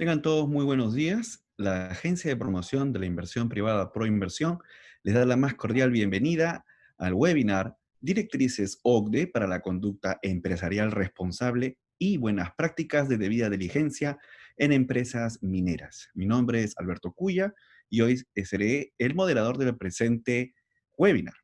Tengan todos muy buenos días. La Agencia de Promoción de la Inversión Privada Proinversión les da la más cordial bienvenida al webinar Directrices OCDE para la conducta empresarial responsable y buenas prácticas de debida diligencia en empresas mineras. Mi nombre es Alberto Cuya y hoy seré el moderador del presente webinar.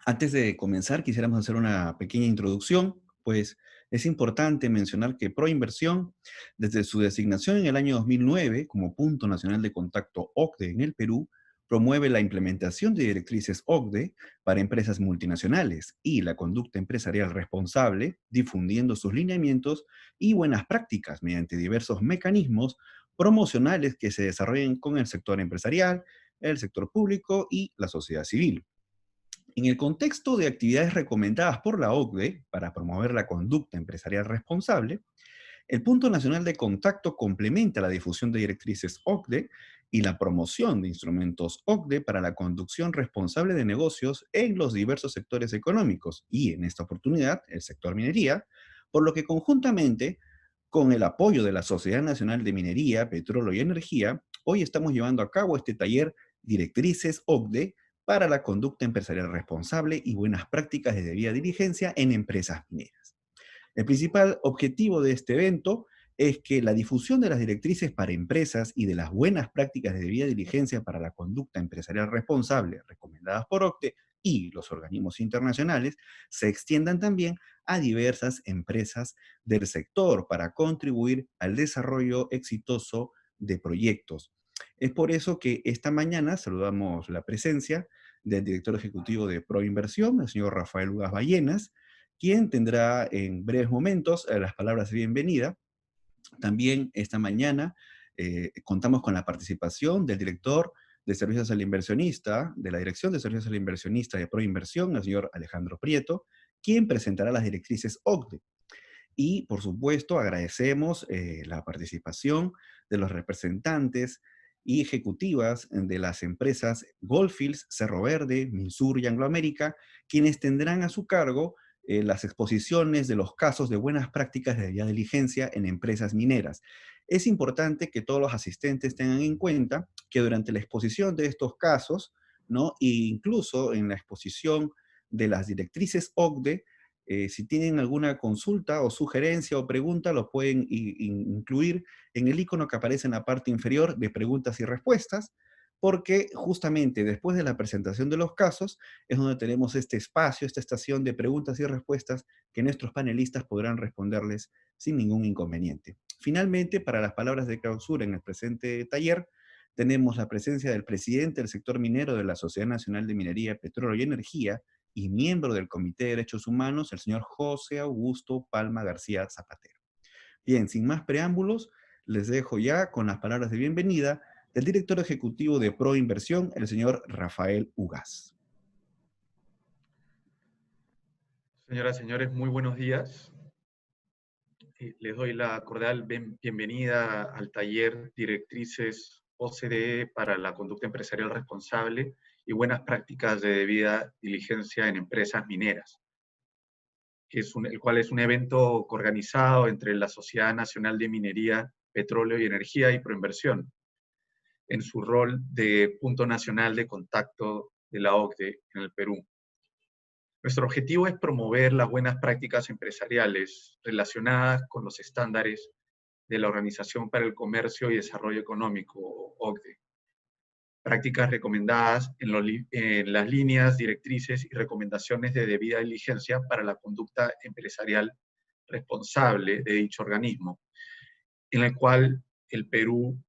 Antes de comenzar, quisiéramos hacer una pequeña introducción, pues es importante mencionar que Proinversión, desde su designación en el año 2009 como Punto Nacional de Contacto OCDE en el Perú, promueve la implementación de directrices OCDE para empresas multinacionales y la conducta empresarial responsable, difundiendo sus lineamientos y buenas prácticas mediante diversos mecanismos promocionales que se desarrollen con el sector empresarial, el sector público y la sociedad civil. En el contexto de actividades recomendadas por la OCDE para promover la conducta empresarial responsable, el Punto Nacional de Contacto complementa la difusión de directrices OCDE y la promoción de instrumentos OCDE para la conducción responsable de negocios en los diversos sectores económicos y, en esta oportunidad, el sector minería, por lo que conjuntamente, con el apoyo de la Sociedad Nacional de Minería, Petróleo y Energía, hoy estamos llevando a cabo este taller Directrices OCDE para la conducta empresarial responsable y buenas prácticas de debida diligencia en empresas mineras. El principal objetivo de este evento es que la difusión de las directrices para empresas y de las buenas prácticas de debida diligencia para la conducta empresarial responsable recomendadas por OCDE y los organismos internacionales se extiendan también a diversas empresas del sector para contribuir al desarrollo exitoso de proyectos. Es por eso que esta mañana saludamos la presencia del director ejecutivo de Proinversión, el señor Rafael Ugas Ballenas, quien tendrá en breves momentos las palabras de bienvenida. También esta mañana contamos con la participación del director de Servicios al Inversionista, de la Dirección de Servicios al Inversionista de Proinversión, el señor Alejandro Prieto, quien presentará las directrices OCDE. Y, por supuesto, agradecemos la participación de los representantes y ejecutivas de las empresas Goldfields, Cerro Verde, Minsur y Anglo America, quienes tendrán a su cargo las exposiciones de los casos de buenas prácticas de debida diligencia en empresas mineras. Es importante que todos los asistentes tengan en cuenta que durante la exposición de estos casos, ¿no? E incluso en la exposición de las directrices OCDE, si tienen alguna consulta o sugerencia o pregunta, lo pueden incluir en el icono que aparece en la parte inferior de preguntas y respuestas, porque justamente después de la presentación de los casos es donde tenemos este espacio, esta estación de preguntas y respuestas que nuestros panelistas podrán responderles sin ningún inconveniente. Finalmente, para las palabras de clausura en el presente taller, tenemos la presencia del presidente del sector minero de la Sociedad Nacional de Minería, Petróleo y Energía, y miembro del Comité de Derechos Humanos, el señor José Augusto Palma García Zapatero. Bien, sin más preámbulos, les dejo ya con las palabras de bienvenida del director ejecutivo de Proinversión, el señor Rafael Ugas. Señoras y señores, muy buenos días. Les doy la cordial bienvenida al taller Directrices OCDE para la conducta empresarial responsable y buenas prácticas de debida diligencia en empresas mineras, el cual es un evento organizado entre la Sociedad Nacional de Minería, Petróleo y Energía y Proinversión, en su rol de punto nacional de contacto de la OCDE en el Perú. Nuestro objetivo es promover las buenas prácticas empresariales relacionadas con los estándares de la Organización para el Comercio y Desarrollo Económico, OCDE. Prácticas recomendadas en las líneas directrices y recomendaciones de debida diligencia para la conducta empresarial responsable de dicho organismo, en el cual el Perú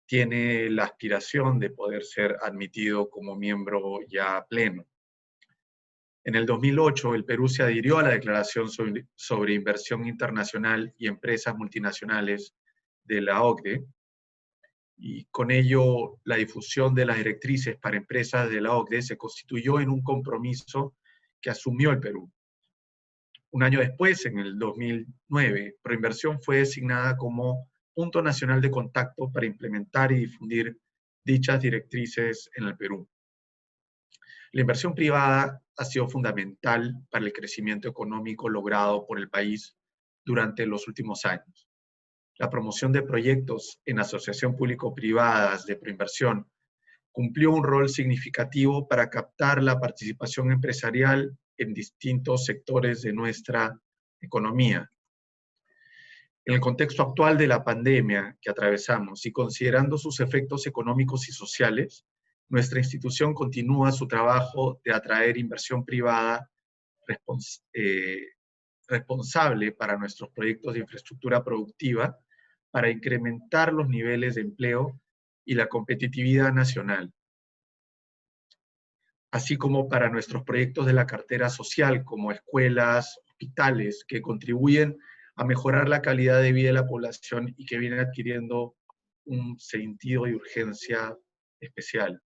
tiene la aspiración de poder ser admitido como miembro ya pleno. En el 2008, el Perú se adhirió a la Declaración sobre Inversión Internacional y Empresas Multinacionales de la OCDE, y con ello la difusión de las directrices para empresas de la OCDE se constituyó en un compromiso que asumió el Perú. Un año después, en el 2009, Proinversión fue designada como punto nacional de contacto para implementar y difundir dichas directrices en el Perú. La inversión privada ha sido fundamental para el crecimiento económico logrado por el país durante los últimos años. la promoción de proyectos en asociación público-privadas de proinversión, cumplió un rol significativo para captar la participación empresarial en distintos sectores de nuestra economía. En el contexto actual de la pandemia que atravesamos y considerando sus efectos económicos y sociales, nuestra institución continúa su trabajo de atraer inversión privada responsable para nuestros proyectos de infraestructura productiva para incrementar los niveles de empleo y la competitividad nacional, así como para nuestros proyectos de la cartera social, como escuelas, hospitales, que contribuyen a mejorar la calidad de vida de la población y que vienen adquiriendo un sentido de urgencia especial.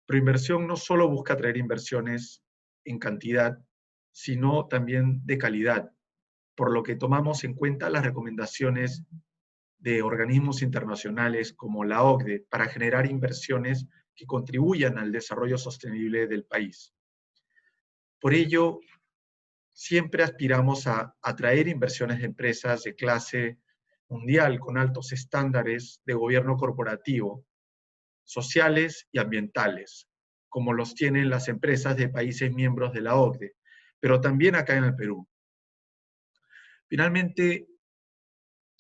Proinversión no solo busca atraer inversiones en cantidad, sino también de calidad, por lo que tomamos en cuenta las recomendaciones de organismos internacionales como la OCDE para generar inversiones que contribuyan al desarrollo sostenible del país. Por ello, siempre aspiramos a atraer inversiones de empresas de clase mundial con altos estándares de gobierno corporativo, sociales y ambientales, como los tienen las empresas de países miembros de la OCDE, pero también acá en el Perú. Finalmente,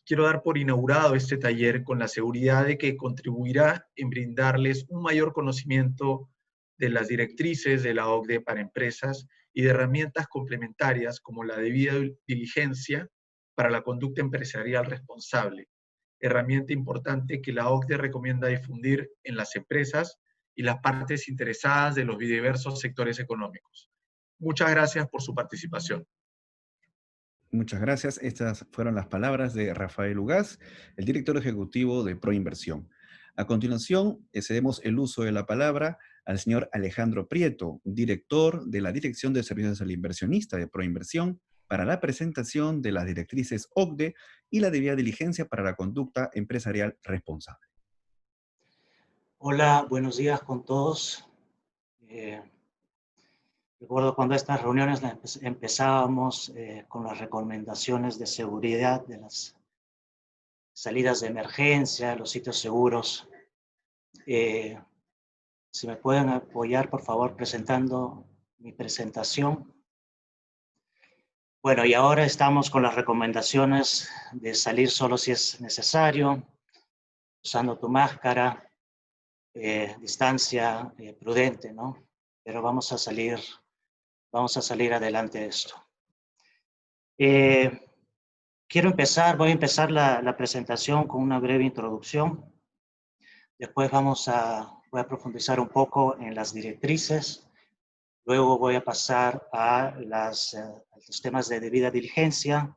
quiero dar por inaugurado este taller con la seguridad de que contribuirá en brindarles un mayor conocimiento de las directrices de la OCDE para empresas y de herramientas complementarias como la debida diligencia para la conducta empresarial responsable, herramienta importante que la OCDE recomienda difundir en las empresas y las partes interesadas de los diversos sectores económicos. Muchas gracias por su participación. Muchas gracias. Estas fueron las palabras de Rafael Ugaz, el director ejecutivo de Proinversión. A continuación, cedemos el uso de la palabra al señor Alejandro Prieto, director de la Dirección de Servicios al Inversionista de Proinversión, para la presentación de las directrices OCDE y la debida diligencia para la conducta empresarial responsable. Hola, buenos días con todos. Recuerdo cuando estas reuniones empezábamos con las recomendaciones de seguridad de las salidas de emergencia, los sitios seguros. Si me pueden apoyar, por favor, presentando mi presentación. Bueno, y ahora estamos con las recomendaciones de salir solo si es necesario, usando tu máscara, distancia prudente, ¿no? Pero vamos a salir adelante de esto. Voy a empezar la presentación con una breve introducción. Después voy a profundizar un poco en las directrices. Luego voy a pasar a los temas de debida diligencia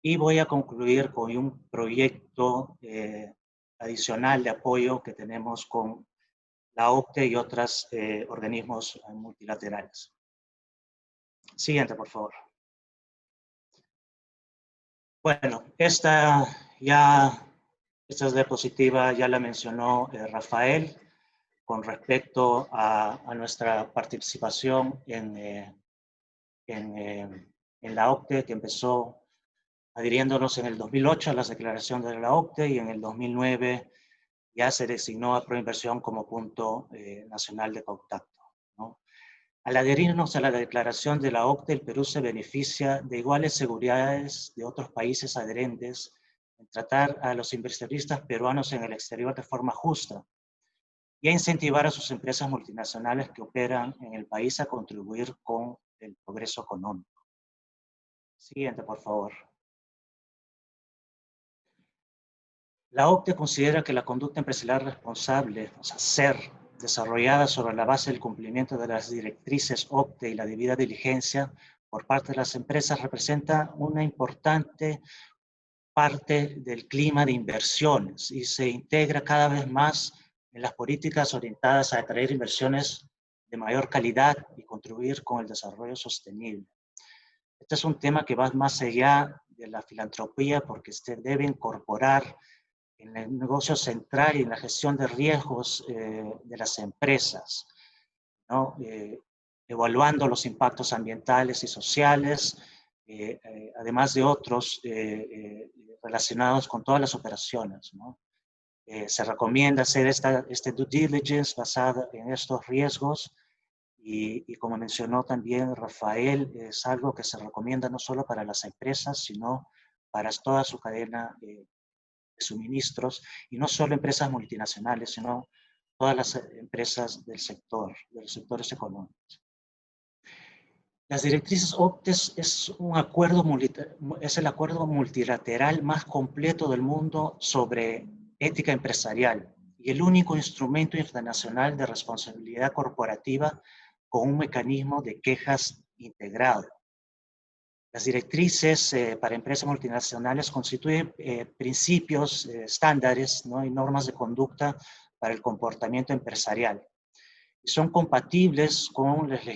y voy a concluir con un proyecto adicional de apoyo que tenemos con la OCDE y otros organismos multilaterales. Siguiente, por favor. Bueno, esta es diapositiva, ya la mencionó Rafael, con respecto a nuestra participación en la OCDE, que empezó adhiriéndonos en el 2008 a las declaraciones de la OCDE y en el 2009 ya se designó a Proinversión como punto nacional de contacto, ¿no? Al adherirnos a la declaración de la OCDE, el Perú se beneficia de iguales seguridades de otros países adherentes en tratar a los inversionistas peruanos en el exterior de forma justa y a incentivar a sus empresas multinacionales que operan en el país a contribuir con el progreso económico. Siguiente, por favor. La OCDE considera que la conducta empresarial responsable, o sea, SER, desarrollada sobre la base del cumplimiento de las directrices OCDE y la debida diligencia por parte de las empresas, representa una importante parte del clima de inversiones y se integra cada vez más en las políticas orientadas a atraer inversiones de mayor calidad y contribuir con el desarrollo sostenible. Este es un tema que va más allá de la filantropía porque se debe incorporar en el negocio central y en la gestión de riesgos de las empresas, ¿no? Evaluando los impactos ambientales y sociales, además de otros relacionados con todas las operaciones, ¿no? Se recomienda hacer este due diligence basado en estos riesgos y como mencionó también Rafael, es algo que se recomienda no solo para las empresas, sino para toda su cadena de suministros, y no solo empresas multinacionales, sino todas las empresas del sector, de los sectores económicos. Las directrices OCDE es el acuerdo multilateral más completo del mundo sobre ética empresarial y el único instrumento internacional de responsabilidad corporativa con un mecanismo de quejas integrado. Las directrices para empresas multinacionales constituyen principios, estándares, ¿no? Y normas de conducta para el comportamiento empresarial. Y son compatibles con las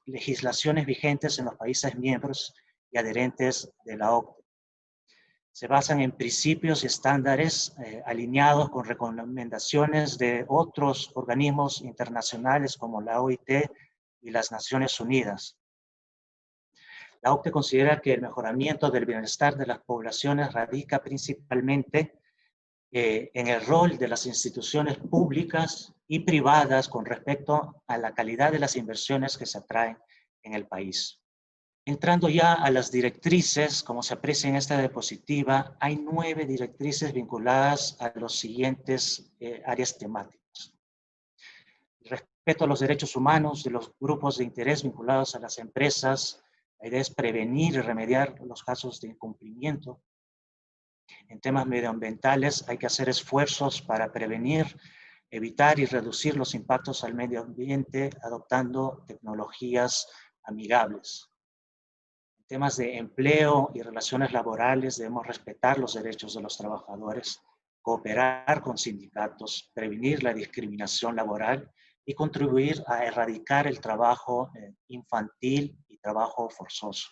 legislaciones vigentes en los países miembros y adherentes de la OCDE. Se basan en principios y estándares alineados con recomendaciones de otros organismos internacionales como la OIT y las Naciones Unidas. La OCDE considera que el mejoramiento del bienestar de las poblaciones radica principalmente en el rol de las instituciones públicas y privadas con respecto a la calidad de las inversiones que se atraen en el país. Entrando ya a las directrices, como se aprecia en esta diapositiva, hay 9 directrices vinculadas a los siguientes áreas temáticas. Respeto a los derechos humanos de los grupos de interés vinculados a las empresas. La idea es prevenir y remediar los casos de incumplimiento. En temas medioambientales hay que hacer esfuerzos para prevenir, evitar y reducir los impactos al medio ambiente adoptando tecnologías amigables. En temas de empleo y relaciones laborales debemos respetar los derechos de los trabajadores, cooperar con sindicatos, prevenir la discriminación laboral y contribuir a erradicar el trabajo infantil y trabajo forzoso.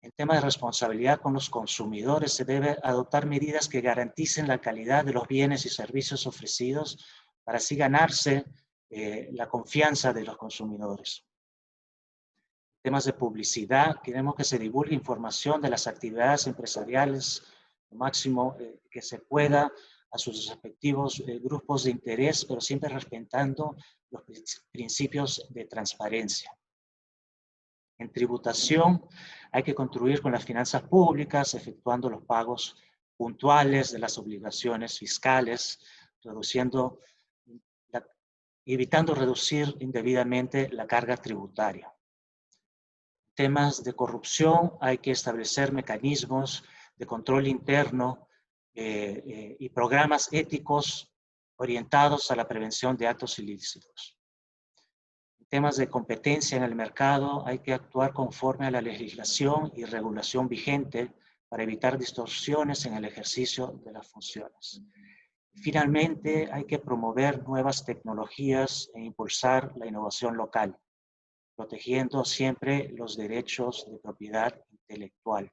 En temas de responsabilidad con los consumidores se debe adoptar medidas que garanticen la calidad de los bienes y servicios ofrecidos para así ganarse la confianza de los consumidores. En temas de publicidad, queremos que se divulgue información de las actividades empresariales lo máximo que se pueda a sus respectivos grupos de interés, pero siempre respetando los principios de transparencia. En tributación hay que contribuir con las finanzas públicas, efectuando los pagos puntuales de las obligaciones fiscales, evitando reducir indebidamente la carga tributaria. En temas de corrupción hay que establecer mecanismos de control interno y programas éticos orientados a la prevención de actos ilícitos. Temas de competencia en el mercado, hay que actuar conforme a la legislación y regulación vigente para evitar distorsiones en el ejercicio de las funciones. Finalmente, hay que promover nuevas tecnologías e impulsar la innovación local, protegiendo siempre los derechos de propiedad intelectual.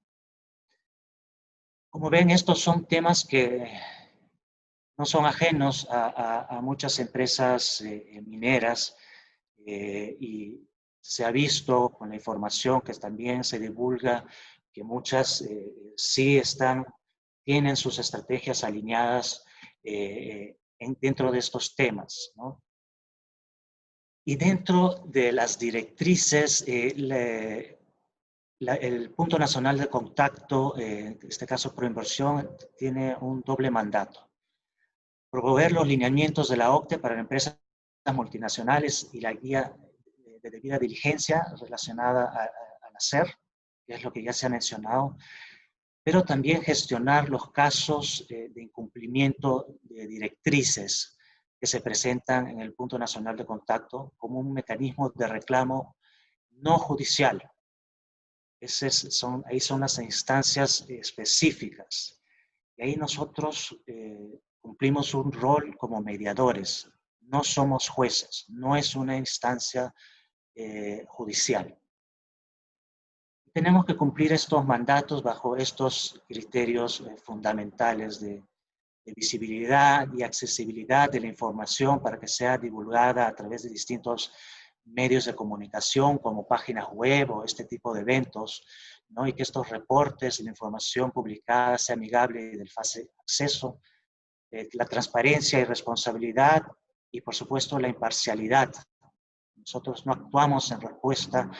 Como ven, estos son temas que no son ajenos a muchas empresas mineras, y se ha visto con la información que también se divulga que muchas sí tienen sus estrategias alineadas dentro de estos temas, ¿no? Y dentro de las directrices, el Punto Nacional de Contacto, en este caso Proinversión, tiene un doble mandato. Promover los lineamientos de la OCDE para empresas multinacionales y la guía de debida diligencia relacionada al hacer, que es lo que ya se ha mencionado, pero también gestionar los casos de incumplimiento de directrices que se presentan en el Punto Nacional de Contacto como un mecanismo de reclamo no judicial. Ahí son las instancias específicas. Y ahí nosotros cumplimos un rol como mediadores. No somos jueces, no es una instancia judicial. Tenemos que cumplir estos mandatos bajo estos criterios fundamentales de visibilidad y accesibilidad de la información para que sea divulgada a través de distintos medios de comunicación como páginas web o este tipo de eventos, ¿no? Y que estos reportes y la información publicada sea amigable y del fácil acceso, la transparencia y responsabilidad y, por supuesto, la imparcialidad. Nosotros no actuamos en respuesta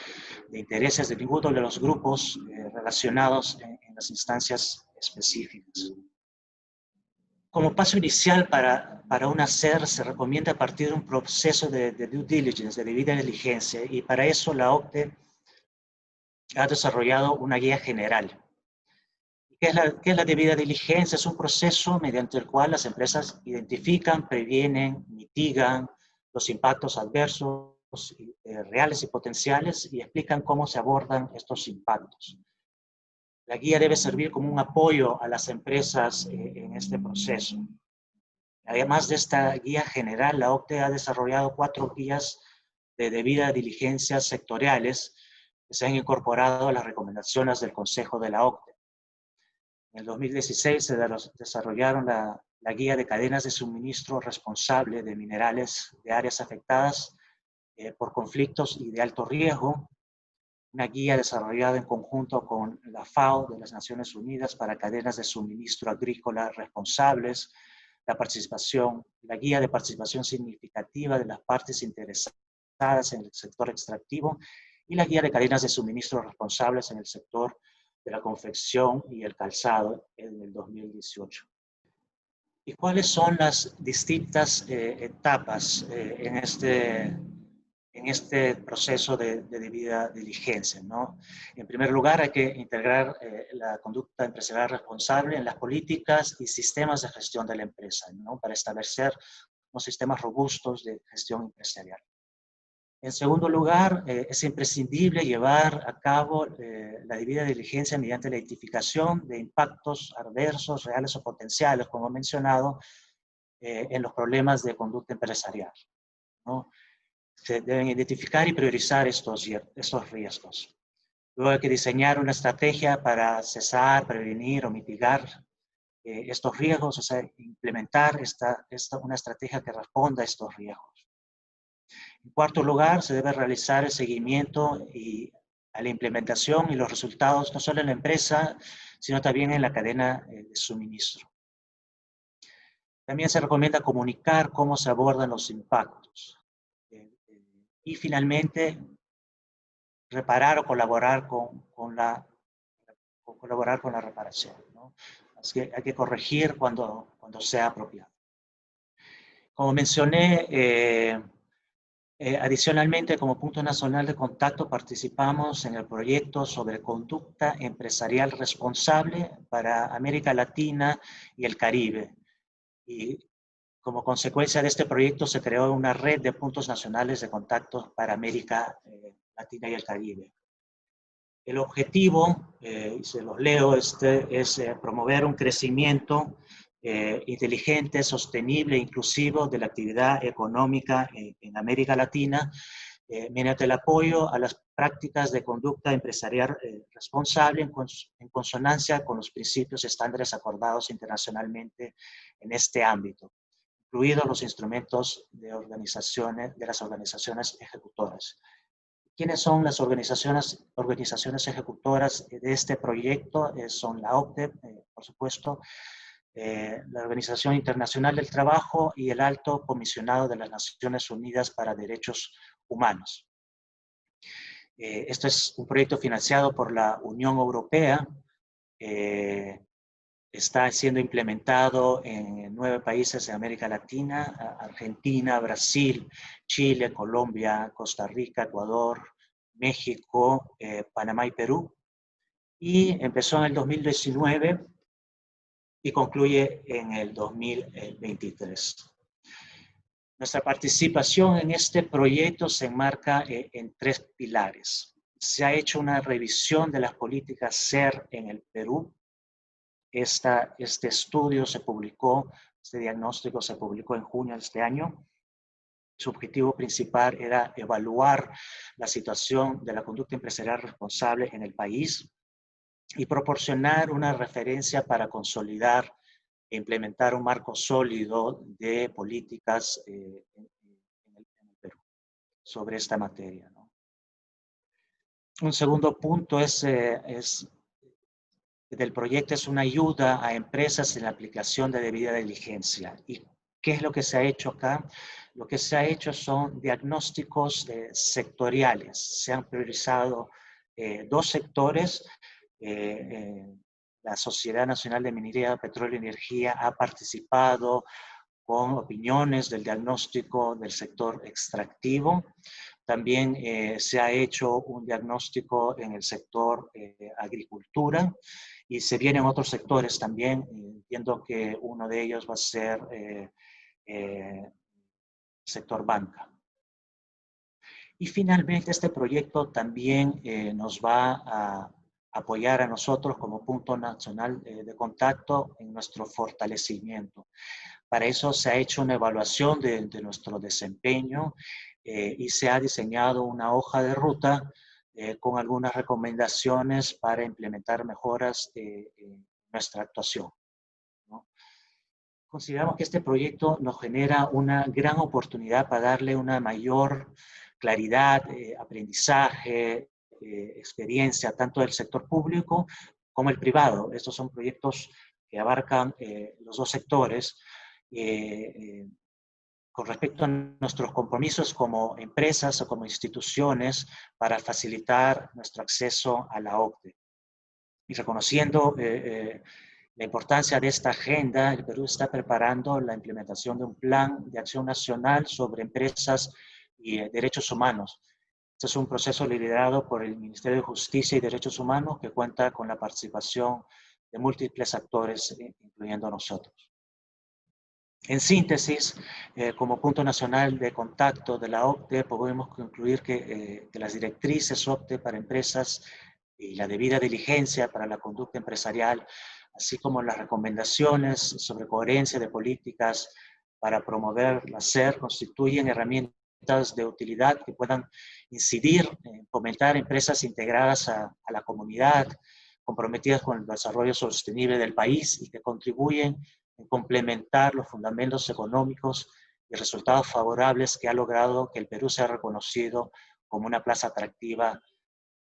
de intereses de ninguno de los grupos relacionados en las instancias específicas. Como paso inicial para un hacer, se recomienda partir de un proceso de due diligence, de debida diligencia, y para eso la OCDE ha desarrollado una guía general. ¿Qué es la debida diligencia? Es un proceso mediante el cual las empresas identifican, previenen, mitigan los impactos adversos reales y potenciales y explican cómo se abordan estos impactos. La guía debe servir como un apoyo a las empresas en este proceso. Además de esta guía general, la OCDE ha desarrollado 4 guías de debida diligencia sectoriales que se han incorporado a las recomendaciones del Consejo de la OCDE. En el 2016 se desarrollaron la guía de cadenas de suministro responsable de minerales de áreas afectadas por conflictos y de alto riesgo, una guía desarrollada en conjunto con la FAO de las Naciones Unidas para cadenas de suministro agrícola responsables, la guía de participación significativa de las partes interesadas en el sector extractivo y la guía de cadenas de suministro responsables en el sector de la confección y el calzado en el 2018. ¿Y cuáles son las distintas etapas en este proceso de debida diligencia, ¿no? En primer lugar, hay que integrar la conducta empresarial responsable en las políticas y sistemas de gestión de la empresa, ¿no? Para establecer unos sistemas robustos de gestión empresarial. En segundo lugar, es imprescindible llevar a cabo la debida diligencia mediante la identificación de impactos adversos, reales o potenciales, como he mencionado, en los problemas de conducta empresarial, ¿no? Se deben identificar y priorizar estos riesgos. Luego hay que diseñar una estrategia para cesar, prevenir o mitigar estos riesgos, o sea, implementar una estrategia que responda a estos riesgos. En cuarto lugar, se debe realizar el seguimiento a la implementación y los resultados, no solo en la empresa, sino también en la cadena de suministro. También se recomienda comunicar cómo se abordan los impactos. Y finalmente, reparar o colaborar con la reparación, ¿no? Así que hay que corregir cuando sea apropiado. Como mencioné, adicionalmente, como punto nacional de contacto, participamos en el proyecto sobre conducta empresarial responsable para América Latina y el Caribe. Y como consecuencia de este proyecto se creó una red de puntos nacionales de contacto para América Latina y el Caribe. El objetivo, y se los leo, es promover un crecimiento inteligente, sostenible e inclusivo de la actividad económica en América Latina mediante el apoyo a las prácticas de conducta empresarial responsable en consonancia con los principios y estándares acordados internacionalmente en este ámbito, incluidos los instrumentos de las organizaciones ejecutoras. ¿Quiénes son las organizaciones ejecutoras de este proyecto? Son la OCDE, por supuesto, la Organización Internacional del Trabajo y el Alto Comisionado de las Naciones Unidas para Derechos Humanos. Esto es un proyecto financiado por la Unión Europea. Está siendo implementado en 9 países de América Latina: Argentina, Brasil, Chile, Colombia, Costa Rica, Ecuador, México, Panamá y Perú. Y empezó en el 2019 y concluye en el 2023. Nuestra participación en este proyecto se enmarca en 3 pilares. Se ha hecho una revisión de las políticas SER en el Perú. Este estudio se publicó, este diagnóstico se publicó en junio de este año. Su objetivo principal era evaluar la situación de la conducta empresarial responsable en el país y proporcionar una referencia para consolidar e implementar un marco sólido de políticas en el Perú sobre esta materia, ¿no? Un segundo punto del proyecto es una ayuda a empresas en la aplicación de debida diligencia. ¿Y qué es lo que se ha hecho acá? Lo que se ha hecho son diagnósticos sectoriales. Se han priorizado dos sectores. La Sociedad Nacional de Minería, Petróleo y Energía ha participado con opiniones del diagnóstico del sector extractivo. También se ha hecho un diagnóstico en el sector agricultura y se vienen otros sectores también. Entiendo que uno de ellos va a ser sector banca. Y finalmente este proyecto también nos va a apoyar a nosotros como punto nacional de contacto en nuestro fortalecimiento. Para eso se ha hecho una evaluación de nuestro desempeño y se ha diseñado una hoja de ruta con algunas recomendaciones para implementar mejoras en nuestra actuación, ¿no? Consideramos que este proyecto nos genera una gran oportunidad para darle una mayor claridad, aprendizaje, experiencia, tanto del sector público como el privado. Estos son proyectos que abarcan los dos sectores. Con respecto a nuestros compromisos como empresas o como instituciones para facilitar nuestro acceso a la OCDE. Y reconociendo la importancia de esta agenda, el Perú está preparando la implementación de un plan de acción nacional sobre empresas y derechos humanos. Este es un proceso liderado por el Ministerio de Justicia y Derechos Humanos que cuenta con la participación de múltiples actores, incluyendo a nosotros. En síntesis, como punto nacional de contacto de la OCDE, podemos concluir que las directrices OCDE para empresas y la debida diligencia para la conducta empresarial, así como las recomendaciones sobre coherencia de políticas para promover la SER, constituyen herramientas de utilidad que puedan incidir en fomentar empresas integradas a la comunidad, comprometidas con el desarrollo sostenible del país y que contribuyen en complementar los fundamentos económicos y resultados favorables que ha logrado que el Perú sea reconocido como una plaza atractiva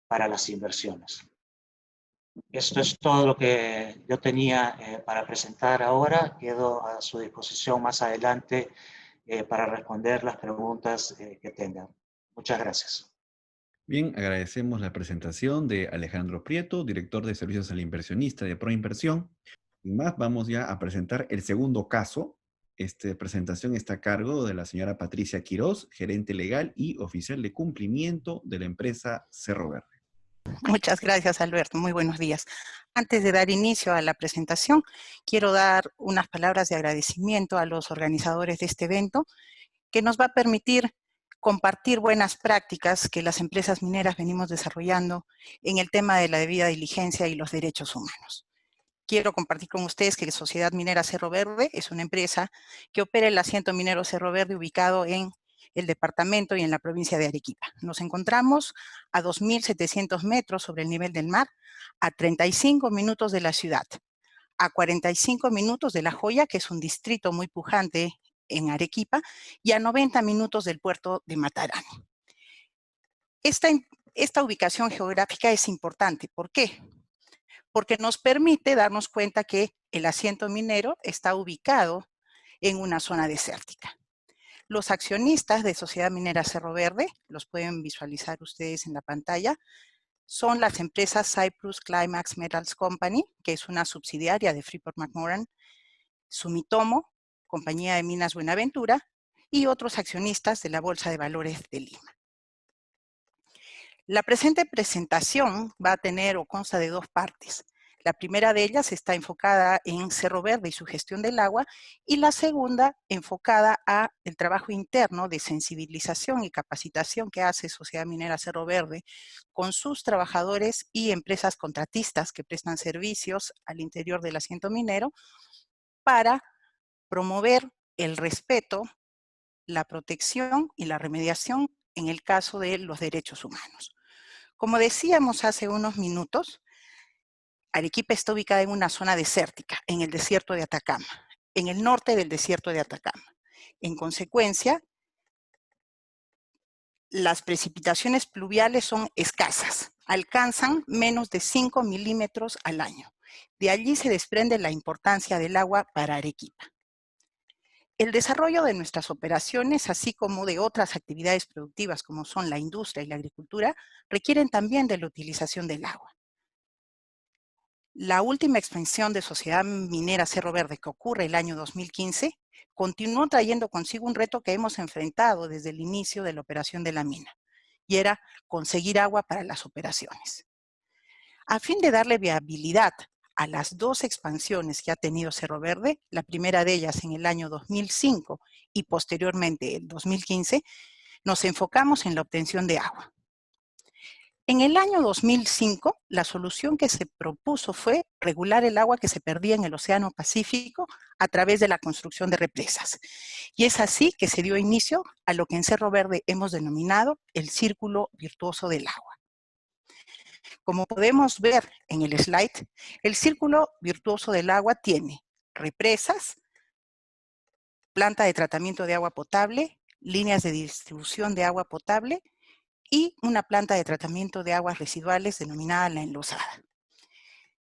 para las inversiones. Esto es todo lo que yo tenía para presentar ahora. Quedo a su disposición más adelante para responder las preguntas que tengan. Muchas gracias. Bien, agradecemos la presentación de Alejandro Prieto, director de Servicios al Inversionista de Proinversión. Sin más, vamos ya a presentar el segundo caso. Esta presentación está a cargo de la señora Patricia Quiroz, gerente legal y oficial de cumplimiento de la empresa Cerro Verde. Muchas gracias, Alberto. Muy buenos días. Antes de dar inicio a la presentación, quiero dar unas palabras de agradecimiento a los organizadores de este evento, que nos va a permitir compartir buenas prácticas que las empresas mineras venimos desarrollando en el tema de la debida diligencia y los derechos humanos. Quiero compartir con ustedes que Sociedad Minera Cerro Verde es una empresa que opera el asiento minero Cerro Verde ubicado en el departamento y en la provincia de Arequipa. Nos encontramos a 2.700 metros sobre el nivel del mar, a 35 minutos de la ciudad, a 45 minutos de La Joya, que es un distrito muy pujante en Arequipa, y a 90 minutos del puerto de Matarani. Esta ubicación geográfica es importante. ¿Por qué? Porque nos permite darnos cuenta que el asiento minero está ubicado en una zona desértica. Los accionistas de Sociedad Minera Cerro Verde, los pueden visualizar ustedes en la pantalla, son las empresas Cyprus Climax Metals Company, que es una subsidiaria de Freeport-McMoRan, Sumitomo, Compañía de Minas Buenaventura, y otros accionistas de la Bolsa de Valores de Lima. La presente presentación va a tener o consta de dos partes. La primera de ellas está enfocada en Cerro Verde y su gestión del agua, y la segunda enfocada a el trabajo interno de sensibilización y capacitación que hace Sociedad Minera Cerro Verde con sus trabajadores y empresas contratistas que prestan servicios al interior del asiento minero para promover el respeto, la protección y la remediación en el caso de los derechos humanos. Como decíamos hace unos minutos, Arequipa está ubicada en una zona desértica, en el desierto de Atacama, en el norte del desierto de Atacama. En consecuencia, las precipitaciones pluviales son escasas, alcanzan menos de 5 milímetros al año. De allí se desprende la importancia del agua para Arequipa. El desarrollo de nuestras operaciones, así como de otras actividades productivas como son la industria y la agricultura, requieren también de la utilización del agua. La última expansión de Sociedad Minera Cerro Verde, que ocurre el año 2015, continuó trayendo consigo un reto que hemos enfrentado desde el inicio de la operación de la mina, y era conseguir agua para las operaciones. A fin de darle viabilidad a las dos expansiones que ha tenido Cerro Verde, la primera de ellas en el año 2005 y posteriormente en 2015, nos enfocamos en la obtención de agua. En el año 2005, la solución que se propuso fue regular el agua que se perdía en el Océano Pacífico a través de la construcción de represas. Y es así que se dio inicio a lo que en Cerro Verde hemos denominado el círculo virtuoso del agua. Como podemos ver en el slide, el círculo virtuoso del agua tiene represas, planta de tratamiento de agua potable, líneas de distribución de agua potable y una planta de tratamiento de aguas residuales denominada la enlosada.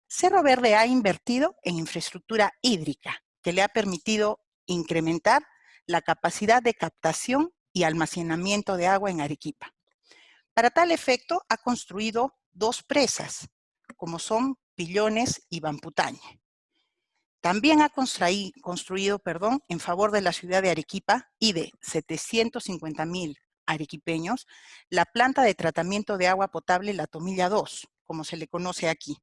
Cerro Verde ha invertido en infraestructura hídrica que le ha permitido incrementar la capacidad de captación y almacenamiento de agua en Arequipa. Para tal efecto, ha construido dos presas, como son Pillones y Bamputañe. También ha construido en favor de la ciudad de Arequipa y de 750,000 arequipeños, la planta de tratamiento de agua potable La Tomilla 2, como se le conoce aquí.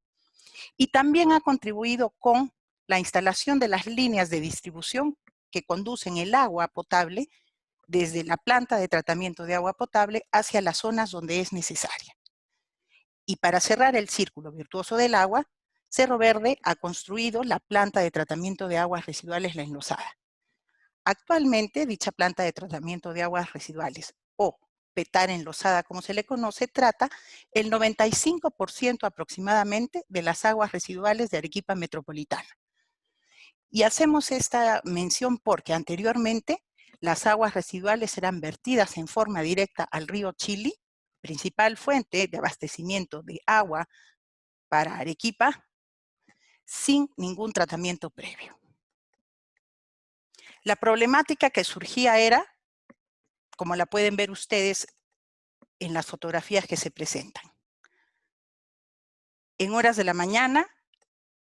Y también ha contribuido con la instalación de las líneas de distribución que conducen el agua potable desde la planta de tratamiento de agua potable hacia las zonas donde es necesaria. Y para cerrar el círculo virtuoso del agua, Cerro Verde ha construido la planta de tratamiento de aguas residuales La Enlosada. Actualmente, dicha planta de tratamiento de aguas residuales, o PETAR enlosada como se le conoce, trata el 95% aproximadamente de las aguas residuales de Arequipa metropolitana. Y hacemos esta mención porque anteriormente las aguas residuales eran vertidas en forma directa al río Chili, principal fuente de abastecimiento de agua para Arequipa, sin ningún tratamiento previo. La problemática que surgía era, como la pueden ver ustedes en las fotografías que se presentan. En horas de la mañana,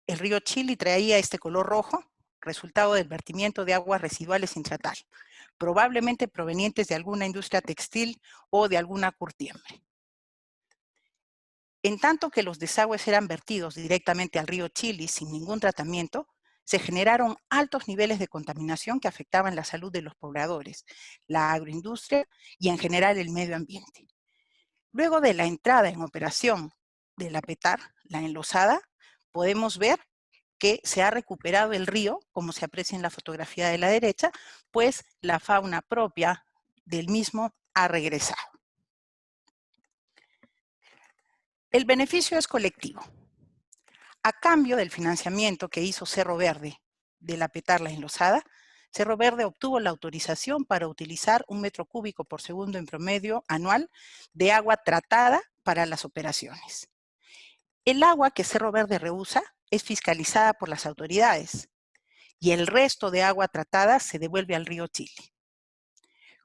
el río Chili traía este color rojo, resultado del vertimiento de aguas residuales sin tratar, probablemente provenientes de alguna industria textil o de alguna curtiembre. En tanto que los desagües eran vertidos directamente al río Chili sin ningún tratamiento, se generaron altos niveles de contaminación que afectaban la salud de los pobladores, la agroindustria y en general el medio ambiente. Luego de la entrada en operación de la PETAR, la enlosada, podemos ver que se ha recuperado el río, como se aprecia en la fotografía de la derecha, pues la fauna propia del mismo ha regresado. El beneficio es colectivo. A cambio del financiamiento que hizo Cerro Verde de la PETAR La Enlosada, Cerro Verde obtuvo la autorización para utilizar 1 metro cúbico por segundo en promedio anual de agua tratada para las operaciones. El agua que Cerro Verde reusa es fiscalizada por las autoridades y el resto de agua tratada se devuelve al río Chili.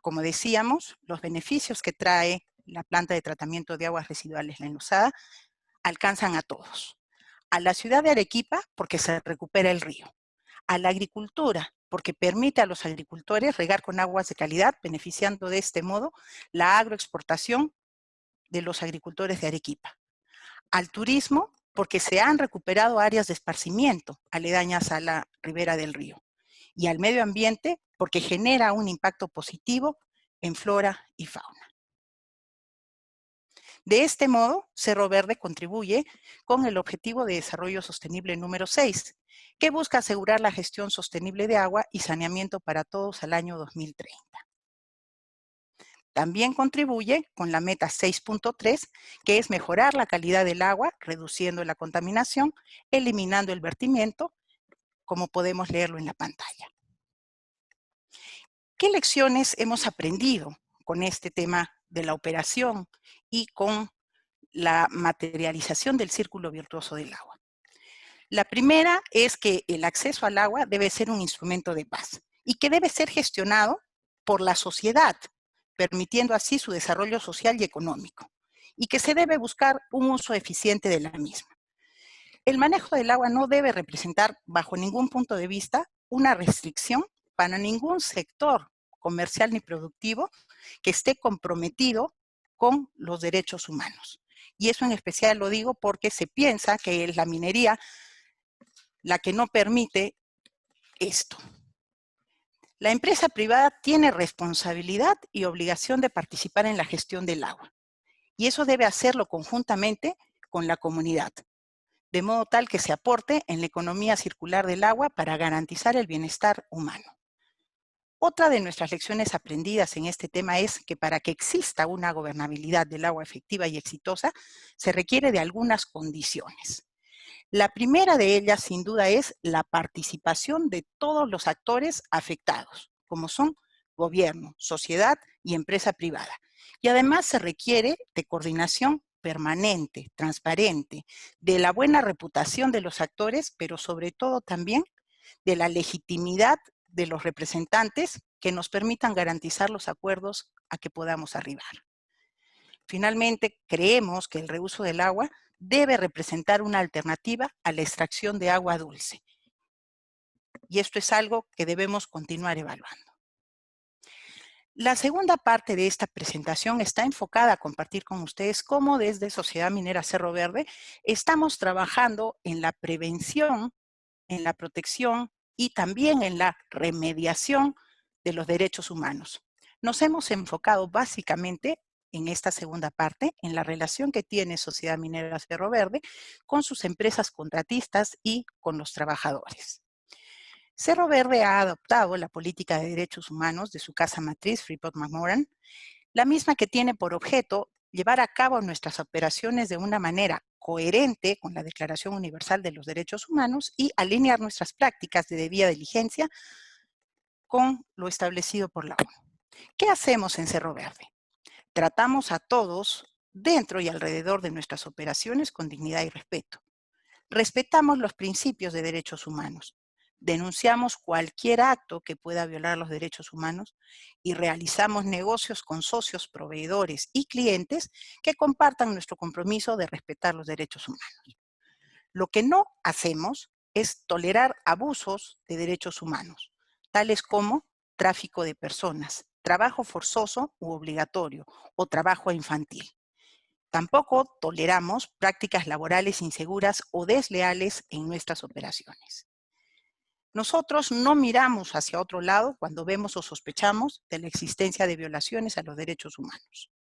Como decíamos, los beneficios que trae la planta de tratamiento de aguas residuales La Enlosada alcanzan a todos. A la ciudad de Arequipa porque se recupera el río. A la agricultura porque permite a los agricultores regar con aguas de calidad, beneficiando de este modo la agroexportación de los agricultores de Arequipa. Al turismo porque se han recuperado áreas de esparcimiento aledañas a la ribera del río. Y al medio ambiente porque genera un impacto positivo en flora y fauna. De este modo, Cerro Verde contribuye con el Objetivo de Desarrollo Sostenible número 6, que busca asegurar la gestión sostenible de agua y saneamiento para todos al año 2030. También contribuye con la meta 6.3, que es mejorar la calidad del agua, reduciendo la contaminación, eliminando el vertimiento, como podemos leerlo en la pantalla. ¿Qué lecciones hemos aprendido con este tema de la operación y con la materialización del círculo virtuoso del agua. La primera es que el acceso al agua debe ser un instrumento de paz y que debe ser gestionado por la sociedad, permitiendo así su desarrollo social y económico, y que se debe buscar un uso eficiente de la misma. El manejo del agua no debe representar, bajo ningún punto de vista, una restricción para ningún sector comercial ni productivo que esté comprometido con los derechos humanos. Y eso en especial lo digo porque se piensa que es la minería la que no permite esto. La empresa privada tiene responsabilidad y obligación de participar en la gestión del agua. Y eso debe hacerlo conjuntamente con la comunidad, de modo tal que se aporte en la economía circular del agua para garantizar el bienestar humano. Otra de nuestras lecciones aprendidas en este tema es que para que exista una gobernabilidad del agua efectiva y exitosa, se requiere de algunas condiciones. La primera de ellas, sin duda, es la participación de todos los actores afectados, como son gobierno, sociedad y empresa privada. Y además se requiere de coordinación permanente, transparente, de la buena reputación de los actores, pero sobre todo también de la legitimidad de los representantes que nos permitan garantizar los acuerdos a que podamos arribar. Finalmente, creemos que el reuso del agua debe representar una alternativa a la extracción de agua dulce. Y esto es algo que debemos continuar evaluando. La segunda parte de esta presentación está enfocada a compartir con ustedes cómo desde Sociedad Minera Cerro Verde estamos trabajando en la prevención, en la protección y también en la remediación de los derechos humanos. Nos hemos enfocado básicamente en esta segunda parte, en la relación que tiene Sociedad Minera Cerro Verde con sus empresas contratistas y con los trabajadores. Cerro Verde ha adoptado la política de derechos humanos de su casa matriz, Freeport-McMoRan, la misma que tiene por objeto llevar a cabo nuestras operaciones de una manera coherente con la Declaración Universal de los Derechos Humanos y alinear nuestras prácticas de debida diligencia con lo establecido por la ONU. ¿Qué hacemos en Cerro Verde? Tratamos a todos dentro y alrededor de nuestras operaciones con dignidad y respeto. Respetamos los principios de derechos humanos. Denunciamos cualquier acto que pueda violar los derechos humanos y realizamos negocios con socios, proveedores y clientes que compartan nuestro compromiso de respetar los derechos humanos. Lo que no hacemos es tolerar abusos de derechos humanos, tales como tráfico de personas, trabajo forzoso u obligatorio o trabajo infantil. Tampoco toleramos prácticas laborales inseguras o desleales en nuestras operaciones. Nosotros no miramos hacia otro lado cuando vemos o sospechamos de la existencia de violaciones a los derechos humanos.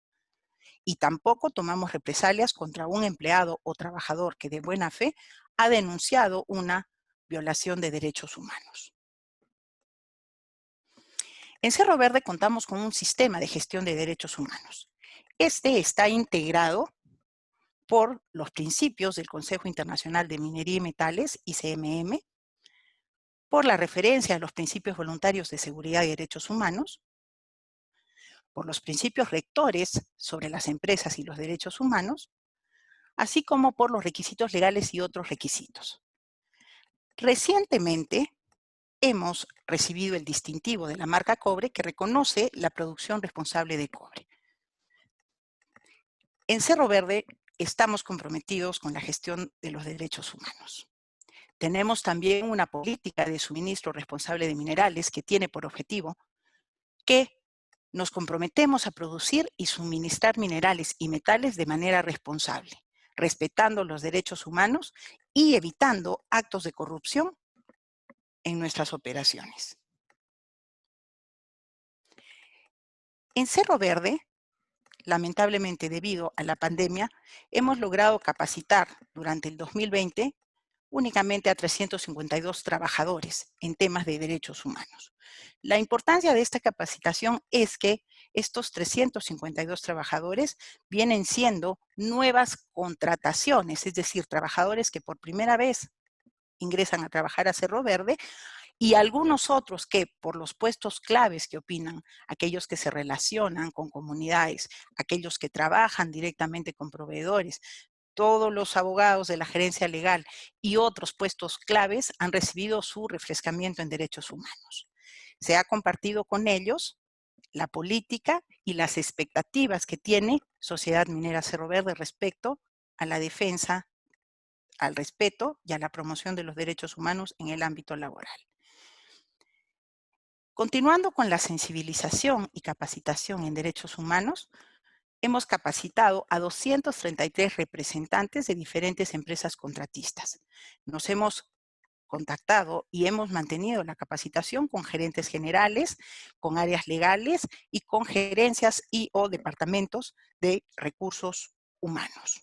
Y tampoco tomamos represalias contra un empleado o trabajador que de buena fe ha denunciado una violación de derechos humanos. En Cerro Verde contamos con un sistema de gestión de derechos humanos. Este está integrado por los principios del Consejo Internacional de Minería y Metales, ICMM, por la referencia a los principios voluntarios de seguridad y derechos humanos, por los principios rectores sobre las empresas y los derechos humanos, así como por los requisitos legales y otros requisitos. Recientemente hemos recibido el distintivo de la marca Cobre que reconoce la producción responsable de cobre. En Cerro Verde estamos comprometidos con la gestión de los derechos humanos. Tenemos también una política de suministro responsable de minerales que tiene por objetivo que nos comprometemos a producir y suministrar minerales y metales de manera responsable, respetando los derechos humanos y evitando actos de corrupción en nuestras operaciones. En Cerro Verde, lamentablemente debido a la pandemia, hemos logrado capacitar durante el 2020 únicamente a 352 trabajadores en temas de derechos humanos. La importancia de esta capacitación es que estos 352 trabajadores vienen siendo nuevas contrataciones, es decir, trabajadores que por primera vez ingresan a trabajar a Cerro Verde y algunos otros que por los puestos claves que opinan, aquellos que se relacionan con comunidades, aquellos que trabajan directamente con proveedores, todos los abogados de la gerencia legal y otros puestos claves han recibido su refrescamiento en derechos humanos. Se ha compartido con ellos la política y las expectativas que tiene Sociedad Minera Cerro Verde respecto a la defensa, al respeto y a la promoción de los derechos humanos en el ámbito laboral. Continuando con la sensibilización y capacitación en derechos humanos, hemos capacitado a 233 representantes de diferentes empresas contratistas. Nos hemos contactado y hemos mantenido la capacitación con gerentes generales, con áreas legales y con gerencias y o departamentos de recursos humanos.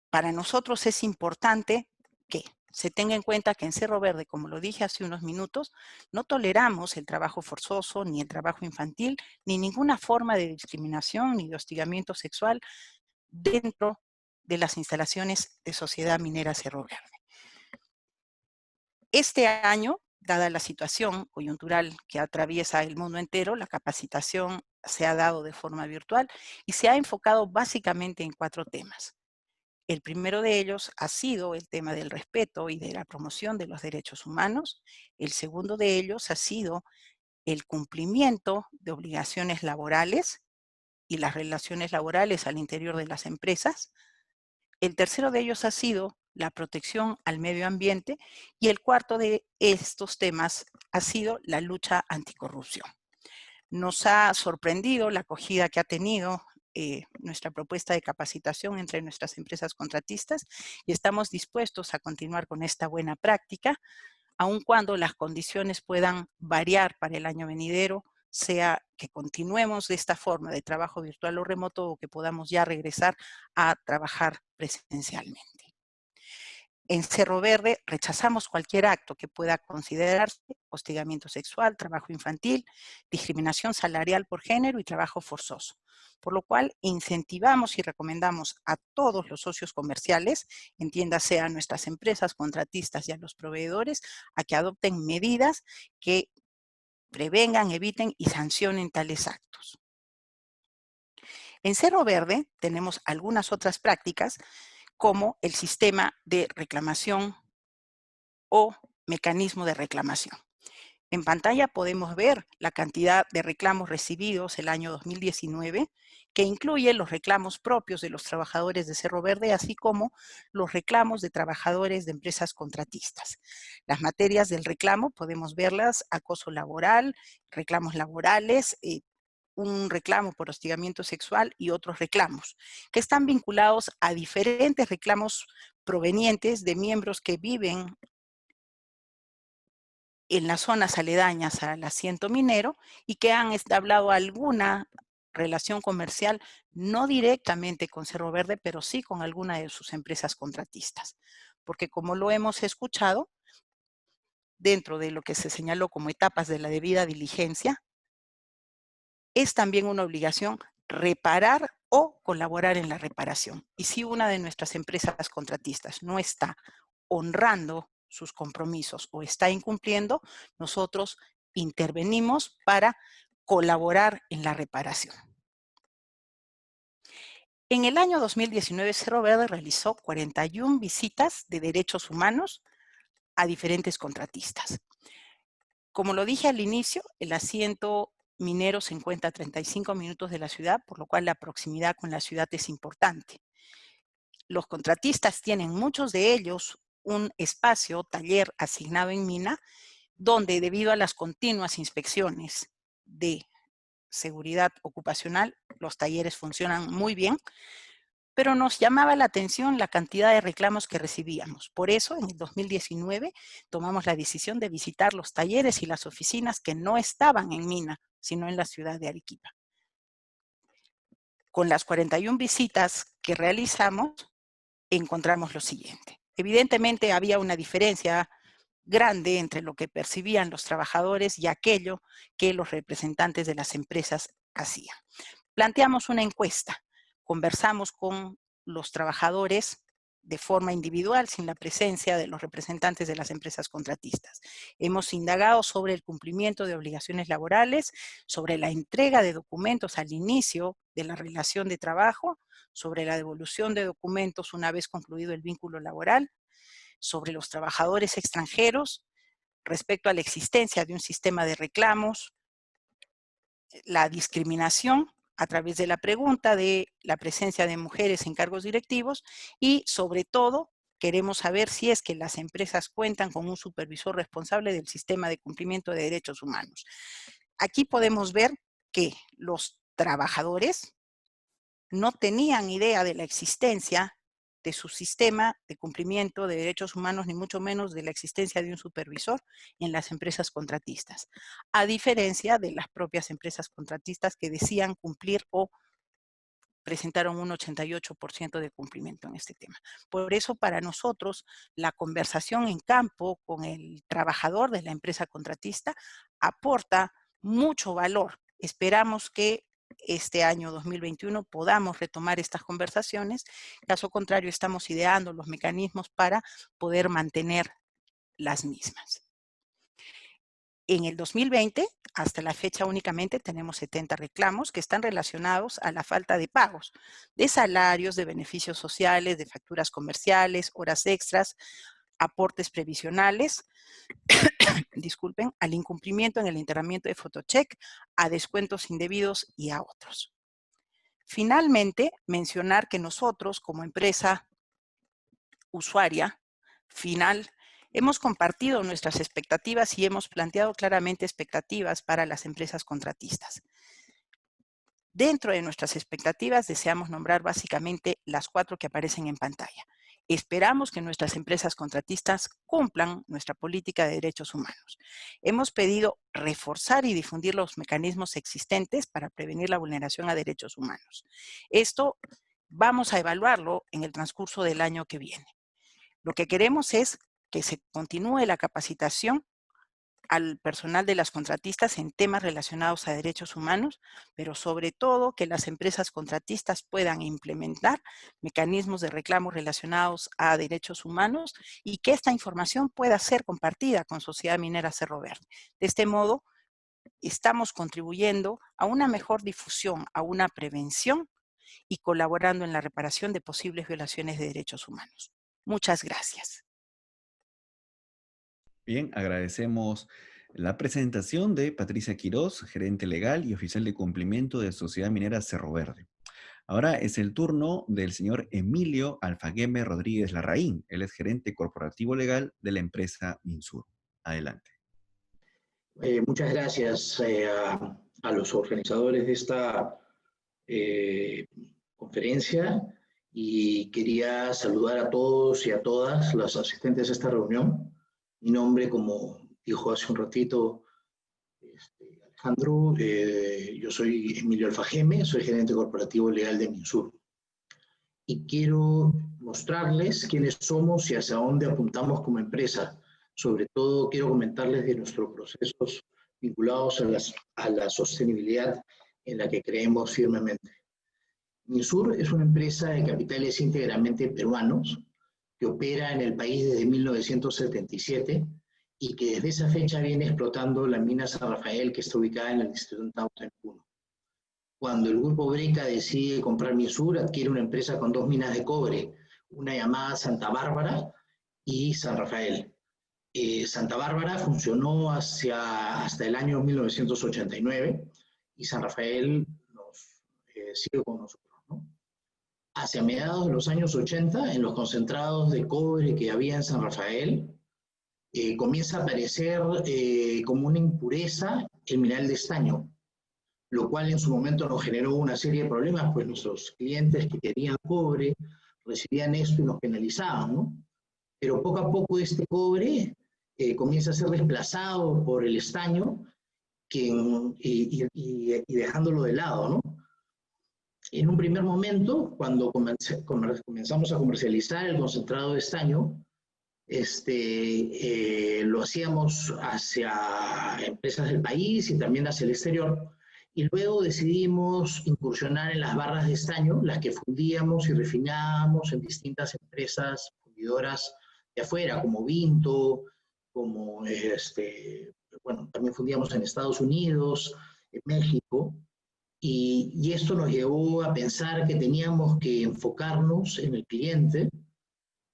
Para nosotros es importante que se tenga en cuenta que en Cerro Verde, como lo dije hace unos minutos, no toleramos el trabajo forzoso, ni el trabajo infantil, ni ninguna forma de discriminación ni de hostigamiento sexual dentro de las instalaciones de Sociedad Minera Cerro Verde. Este año, dada la situación coyuntural que atraviesa el mundo entero, la capacitación se ha dado de forma virtual y se ha enfocado básicamente en 4 temas. El primero de ellos ha sido el tema del respeto y de la promoción de los derechos humanos. El segundo de ellos ha sido el cumplimiento de obligaciones laborales y las relaciones laborales al interior de las empresas. El tercero de ellos ha sido la protección al medio ambiente y el cuarto de estos temas ha sido la lucha anticorrupción. Nos ha sorprendido la acogida que ha tenido nuestra propuesta de capacitación entre nuestras empresas contratistas y estamos dispuestos a continuar con esta buena práctica, aun cuando las condiciones puedan variar para el año venidero, sea que continuemos de esta forma de trabajo virtual o remoto o que podamos ya regresar a trabajar presencialmente. En Cerro Verde rechazamos cualquier acto que pueda considerarse hostigamiento sexual, trabajo infantil, discriminación salarial por género y trabajo forzoso, por lo cual incentivamos y recomendamos a todos los socios comerciales, entiéndase a nuestras empresas contratistas y a los proveedores, a que adopten medidas que prevengan, eviten y sancionen tales actos. En Cerro Verde tenemos algunas otras prácticas como el sistema de reclamación o mecanismo de reclamación. En pantalla podemos ver la cantidad de reclamos recibidos el año 2019, que incluye los reclamos propios de los trabajadores de Cerro Verde, así como los reclamos de trabajadores de empresas contratistas. Las materias del reclamo podemos verlas: acoso laboral, reclamos laborales, un reclamo por hostigamiento sexual y otros reclamos, que están vinculados a diferentes reclamos provenientes de miembros que viven en las zonas aledañas al asiento minero y que han entablado alguna relación comercial, no directamente con Cerro Verde, pero sí con alguna de sus empresas contratistas. Porque como lo hemos escuchado, dentro de lo que se señaló como etapas de la debida diligencia, es también una obligación reparar o colaborar en la reparación. Y si una de nuestras empresas contratistas no está honrando sus compromisos o está incumpliendo, nosotros intervenimos para colaborar en la reparación. En el año 2019, Cerro Verde realizó 41 visitas de derechos humanos a diferentes contratistas. Como lo dije al inicio, el asiento minero se encuentra a 35 minutos de la ciudad, por lo cual la proximidad con la ciudad es importante. Los contratistas tienen, muchos de ellos, un espacio, taller asignado en mina, donde debido a las continuas inspecciones de seguridad ocupacional, los talleres funcionan muy bien, pero nos llamaba la atención la cantidad de reclamos que recibíamos. Por eso, en el 2019, tomamos la decisión de visitar los talleres y las oficinas que no estaban en mina, sino en la ciudad de Arequipa. Con las 41 visitas que realizamos, encontramos lo siguiente. Evidentemente, había una diferencia grande entre lo que percibían los trabajadores y aquello que los representantes de las empresas hacían. Planteamos una encuesta, conversamos con los trabajadores de forma individual sin la presencia de los representantes de las empresas contratistas. Hemos indagado sobre el cumplimiento de obligaciones laborales, sobre la entrega de documentos al inicio de la relación de trabajo, sobre la devolución de documentos una vez concluido el vínculo laboral, sobre los trabajadores extranjeros, respecto a la existencia de un sistema de reclamos, la discriminación a través de la pregunta de la presencia de mujeres en cargos directivos y, sobre todo, queremos saber si es que las empresas cuentan con un supervisor responsable del sistema de cumplimiento de derechos humanos. Aquí podemos ver que los trabajadores no tenían idea de la existencia de su sistema de cumplimiento de derechos humanos, ni mucho menos de la existencia de un supervisor en las empresas contratistas, a diferencia de las propias empresas contratistas que decían cumplir o presentaron un 88% de cumplimiento en este tema. Por eso, para nosotros, la conversación en campo con el trabajador de la empresa contratista aporta mucho valor. Esperamos que este año 2021 podamos retomar estas conversaciones. Caso contrario, estamos ideando los mecanismos para poder mantener las mismas. En el 2020, hasta la fecha únicamente tenemos 70 reclamos que están relacionados a la falta de pagos, de salarios, de beneficios sociales, de facturas comerciales, horas extras, aportes previsionales, disculpen, al incumplimiento en el internamiento de Fotocheck, a descuentos indebidos y a otros. Finalmente, mencionar que nosotros como empresa usuaria final hemos compartido nuestras expectativas y hemos planteado claramente expectativas para las empresas contratistas. Dentro de nuestras expectativas deseamos nombrar básicamente las 4 que aparecen en pantalla. Esperamos que nuestras empresas contratistas cumplan nuestra política de derechos humanos. Hemos pedido reforzar y difundir los mecanismos existentes para prevenir la vulneración a derechos humanos. Esto vamos a evaluarlo en el transcurso del año que viene. Lo que queremos es que se continúe la capacitación al personal de las contratistas en temas relacionados a derechos humanos, pero sobre todo que las empresas contratistas puedan implementar mecanismos de reclamo relacionados a derechos humanos y que esta información pueda ser compartida con Sociedad Minera Cerro Verde. De este modo, estamos contribuyendo a una mejor difusión, a una prevención y colaborando en la reparación de posibles violaciones de derechos humanos. Muchas gracias. Bien, agradecemos la presentación de Patricia Quiroz, gerente legal y oficial de cumplimiento de Sociedad Minera Cerro Verde. Ahora es el turno del señor Emilio Alfagueme Rodríguez Larraín. Él es gerente corporativo legal de la empresa Minsur. Adelante. Muchas gracias a los organizadores de esta conferencia y quería saludar a todos y a todas las asistentes a esta reunión. Mi nombre, como dijo hace un ratito Alejandro, yo soy Emilio Alfagueme, soy gerente corporativo legal de Minsur. Y quiero mostrarles quiénes somos y hacia dónde apuntamos como empresa. Sobre todo quiero comentarles de nuestros procesos vinculados a la sostenibilidad en la que creemos firmemente. Minsur es una empresa de capitales íntegramente peruanos que opera en el país desde 1977 y que desde esa fecha viene explotando la mina San Rafael, que está ubicada en el distrito de Tauta, en Puno. Cuando el grupo Breca decide comprar Minsur, adquiere una empresa con 2 minas de cobre, una llamada Santa Bárbara y San Rafael. Santa Bárbara funcionó hasta el año 1989 y San Rafael sigue con nosotros, ¿no? Hacia mediados de los años 80, en los concentrados de cobre que había en San Rafael, comienza a aparecer como una impureza el mineral de estaño, lo cual en su momento nos generó una serie de problemas, pues nuestros clientes que querían cobre recibían esto y nos penalizaban, ¿no? Pero poco a poco este cobre comienza a ser desplazado por el estaño y dejándolo de lado, ¿no? En un primer momento, cuando comenzamos a comercializar el concentrado de estaño, lo hacíamos hacia empresas del país y también hacia el exterior, y luego decidimos incursionar en las barras de estaño, las que fundíamos y refinábamos en distintas empresas fundidoras de afuera, como Vinto, como bueno, también fundíamos en Estados Unidos, en México, y esto nos llevó a pensar que teníamos que enfocarnos en el cliente,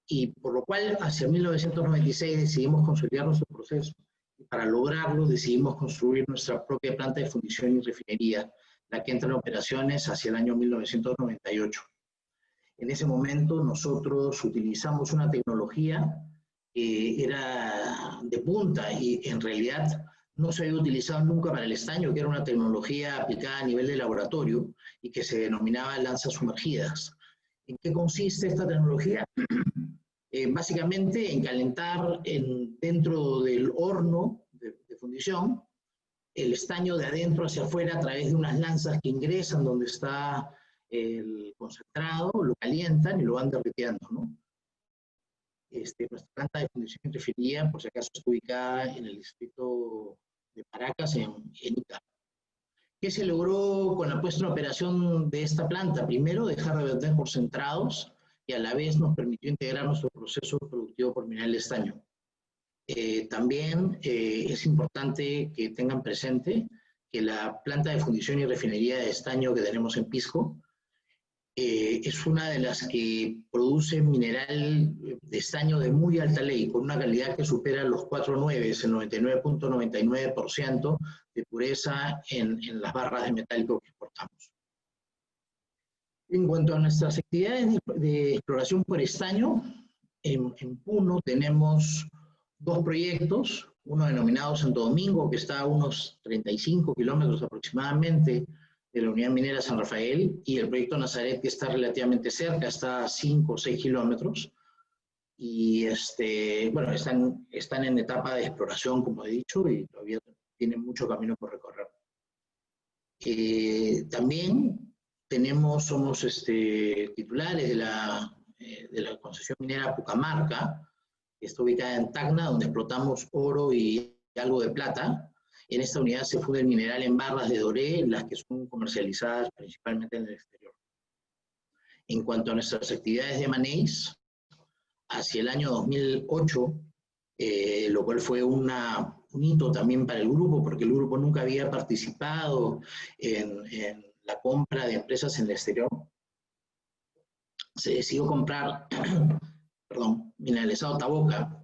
y por lo cual hacia 1996 decidimos consolidar nuestro proceso. Y para lograrlo decidimos construir nuestra propia planta de fundición y refinería, la que entra en operaciones hacia el año 1998. En ese momento nosotros utilizamos una tecnología que era de punta y en realidad no se había utilizado nunca para el estaño, que era una tecnología aplicada a nivel de laboratorio y que se denominaba lanzas sumergidas. ¿En qué consiste esta tecnología? Básicamente en calentar dentro del horno de fundición el estaño de adentro hacia afuera a través de unas lanzas que ingresan donde está el concentrado, lo calientan y lo van derritiendo, ¿no? Nuestra planta de fundición y refinería, por si acaso, está ubicada en el distrito de Paracas, en Ica. ¿Qué se logró con la puesta en operación de esta planta? Primero, dejar de vender concentrados y a la vez nos permitió integrar nuestro proceso productivo por mineral de estaño. También es importante que tengan presente que la planta de fundición y refinería de estaño que tenemos en Pisco es una de las que produce mineral de estaño de muy alta ley, con una calidad que supera los 4,9, el 99.99% de pureza en las barras de metálico que exportamos. En cuanto a nuestras actividades de exploración por estaño, en Puno tenemos dos proyectos, uno denominado Santo Domingo, que está a unos 35 kilómetros aproximadamente de la unidad minera San Rafael, y el proyecto Nazaret, que está relativamente cerca, está a 5 o 6 kilómetros, y bueno, están en etapa de exploración, como he dicho, y todavía tienen mucho camino por recorrer. También somos titulares de la concesión minera Pucamarca, que está ubicada en Tacna, donde explotamos oro y algo de plata. En esta unidad se funde el mineral en barras de doré, las que son comercializadas principalmente en el exterior. En cuanto a nuestras actividades de maneis, hacia el año 2008, lo cual fue un hito también para el grupo, porque el grupo nunca había participado en la compra de empresas en el exterior, se decidió comprar Mineralizado Taboca,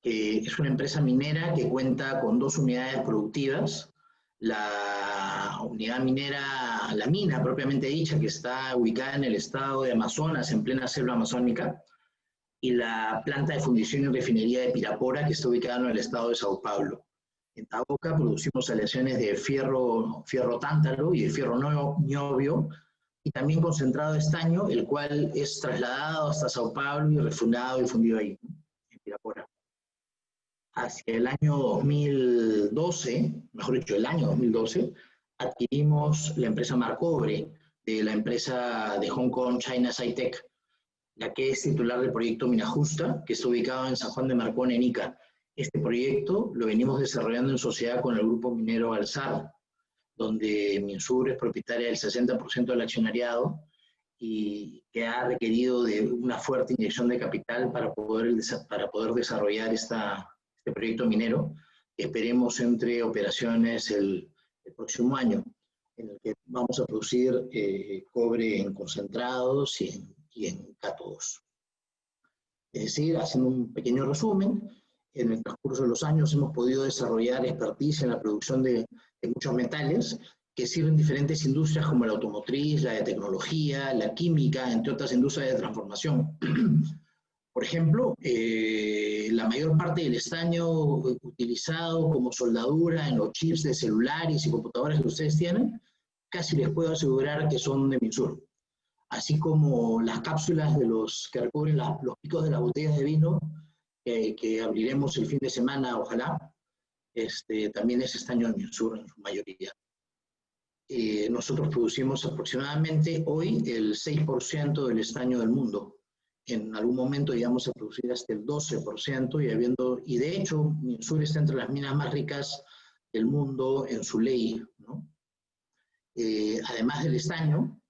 que es una empresa minera que cuenta con 2 unidades productivas. La unidad minera, la mina propiamente dicha, que está ubicada en el estado de Amazonas, en plena selva amazónica, y la planta de fundición y refinería de Pirapora, que está ubicada en el estado de Sao Paulo. En Taboca producimos aleaciones de fierro tántalo y de fierro niobio, y también concentrado de estaño, el cual es trasladado hasta Sao Paulo y refinado y fundido ahí, en Pirapora. Hacia el año 2012, mejor dicho, el año 2012, adquirimos la empresa Marcobre, de la empresa de Hong Kong, China Sci-Tech, la que es titular del proyecto Mina Justa, que está ubicado en San Juan de Marcón, en Ica. Este proyecto lo venimos desarrollando en sociedad con el grupo minero Alzar, donde Minsur es propietaria del 60% del accionariado y que ha requerido de una fuerte inyección de capital para poder desarrollar este proyecto minero, que esperemos entre operaciones el próximo año, en el que vamos a producir cobre en concentrados y en cátodos. Es decir, haciendo un pequeño resumen, en el transcurso de los años hemos podido desarrollar expertise en la producción de muchos metales que sirven en diferentes industrias como la automotriz, la de tecnología, la química, entre otras industrias de transformación. Por ejemplo, la mayor parte del estaño utilizado como soldadura en los chips de celulares y computadoras que ustedes tienen, casi les puedo asegurar que son de Minsur. Así como las cápsulas que recubren los picos de las botellas de vino, que abriremos el fin de semana, ojalá, también es estaño de Minsur en su mayoría. Nosotros producimos aproximadamente hoy el 6% del estaño del mundo. En algún momento llegamos a producir hasta el 12%, y de hecho Minsur está entre las minas más ricas del mundo en su ley, ¿no? Además del estaño,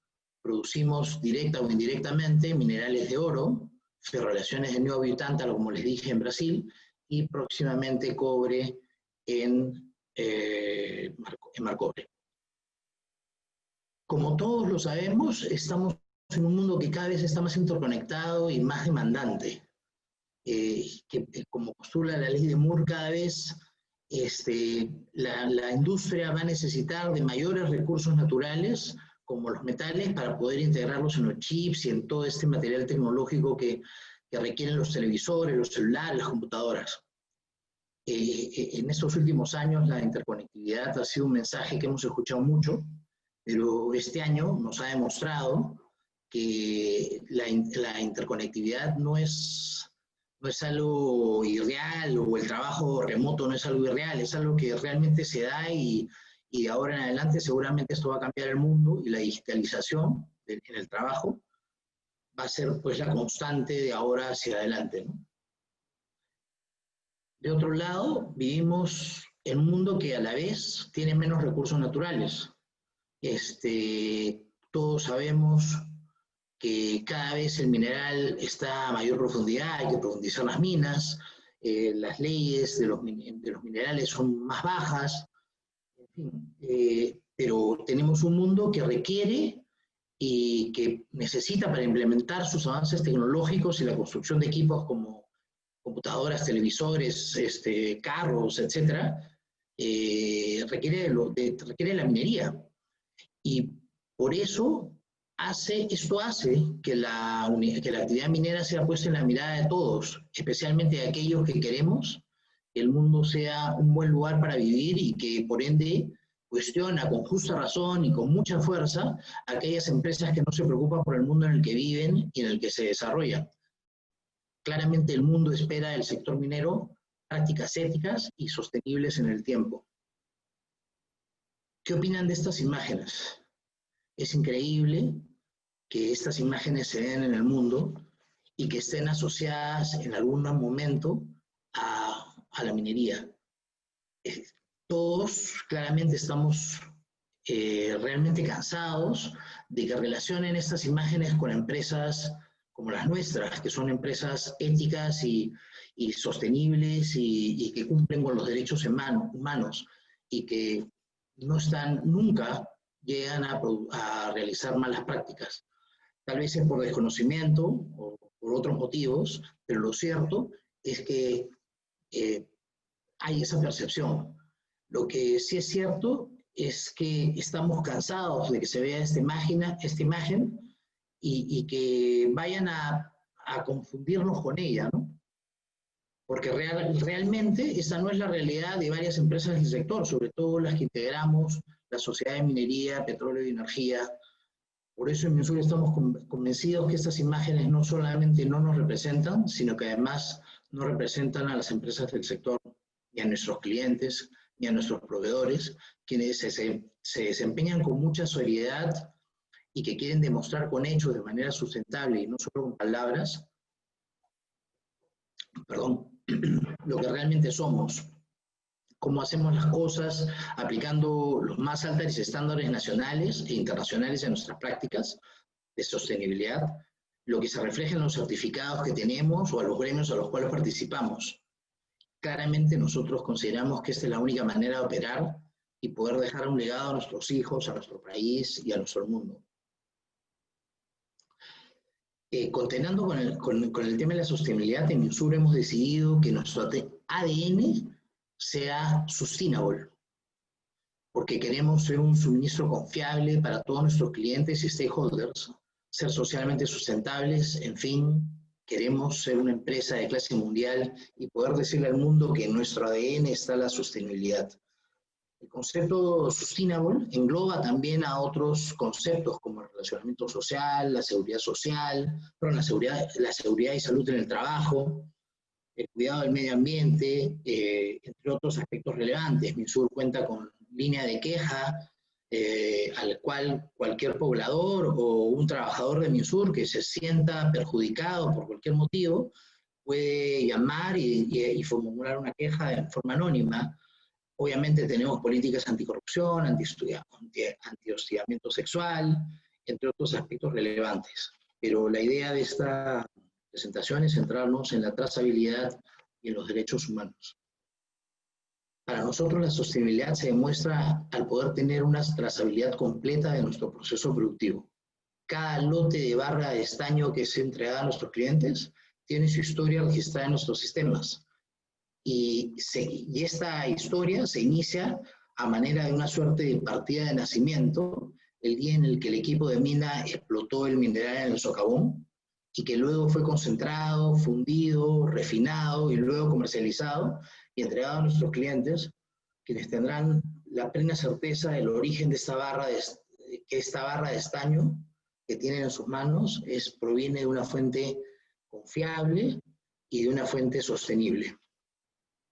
producimos directa o indirectamente minerales de oro, ferroaleaciones de niobio y tántalo, como les dije, en Brasil, y próximamente cobre en Marcobre. Como todos lo sabemos, estamos en un mundo que cada vez está más interconectado y más demandante. Como postula la ley de Moore, cada vez la industria va a necesitar de mayores recursos naturales, como los metales, para poder integrarlos en los chips y en todo este material tecnológico que requieren los televisores, los celulares, las computadoras. En estos últimos años la interconectividad ha sido un mensaje que hemos escuchado mucho, pero este año nos ha demostrado que la interconectividad no es algo irreal, o el trabajo remoto no es algo irreal, es algo que realmente se da, y de ahora en adelante seguramente esto va a cambiar el mundo, y la digitalización en el trabajo va a ser pues la constante de ahora hacia adelante, ¿no? De otro lado, vivimos en un mundo que a la vez tiene menos recursos naturales. Todos sabemos que cada vez el mineral está a mayor profundidad, hay que profundizar las minas, las leyes de los minerales son más bajas, en fin, pero tenemos un mundo que requiere y que necesita, para implementar sus avances tecnológicos y la construcción de equipos como computadoras, televisores, carros, etcétera, requiere la minería. Y por eso esto hace que la actividad minera sea puesta en la mirada de todos, especialmente de aquellos que queremos que el mundo sea un buen lugar para vivir, y que por ende cuestiona con justa razón y con mucha fuerza a aquellas empresas que no se preocupan por el mundo en el que viven y en el que se desarrollan. Claramente el mundo espera del sector minero prácticas éticas y sostenibles en el tiempo. ¿Qué opinan de estas imágenes? Es increíble que estas imágenes se den en el mundo y que estén asociadas en algún momento a la minería. Todos claramente estamos realmente cansados de que relacionen estas imágenes con empresas como las nuestras, que son empresas éticas y sostenibles, y que cumplen con los derechos humanos, y que nunca llegan a realizar malas prácticas. Tal vez es por desconocimiento o por otros motivos, pero lo cierto es que hay esa percepción. Lo que sí es cierto es que estamos cansados de que se vea esta imagen y que vayan a confundirnos con ella, ¿no? Porque realmente esa no es la realidad de varias empresas del sector, sobre todo las que integramos la Sociedad de Minería, Petróleo y Energía. Por eso en Minsur estamos convencidos que estas imágenes no solamente no nos representan, sino que además no representan a las empresas del sector, ni a nuestros clientes, ni a nuestros proveedores, quienes se desempeñan con mucha seriedad y que quieren demostrar con hechos de manera sustentable y no solo con palabras, lo que realmente somos, cómo hacemos las cosas aplicando los más altos estándares nacionales e internacionales en nuestras prácticas de sostenibilidad, lo que se refleja en los certificados que tenemos o a los gremios a los cuales participamos. Claramente nosotros consideramos que esta es la única manera de operar y poder dejar un legado a nuestros hijos, a nuestro país y a nuestro mundo. Continuando con el tema de la sostenibilidad, en Minsur hemos decidido que nuestro ADN sea sustainable, porque queremos ser un suministro confiable para todos nuestros clientes y stakeholders, ser socialmente sustentables, en fin, queremos ser una empresa de clase mundial y poder decirle al mundo que en nuestro ADN está la sostenibilidad. El concepto sustainable engloba también a otros conceptos como el relacionamiento social, la seguridad y salud en el trabajo, el cuidado del medio ambiente, entre otros aspectos relevantes. Minsur cuenta con línea de queja al cual cualquier poblador o un trabajador de Minsur que se sienta perjudicado por cualquier motivo puede llamar y formular una queja en forma anónima. Obviamente tenemos políticas anticorrupción, antihostigamiento sexual, entre otros aspectos relevantes. Pero la idea de esta presentación es centrarnos en la trazabilidad y en los derechos humanos. Para nosotros la sostenibilidad se demuestra al poder tener una trazabilidad completa de nuestro proceso productivo. Cada lote de barra de estaño que es entregada a nuestros clientes tiene su historia registrada en nuestros sistemas. Y esta historia se inicia a manera de una suerte de partida de nacimiento, el día en el que el equipo de mina explotó el mineral en el socavón, y que luego fue concentrado, fundido, refinado y luego comercializado y entregado a nuestros clientes, quienes tendrán la plena certeza del origen de esta barra de estaño que tienen en sus manos proviene de una fuente confiable y de una fuente sostenible.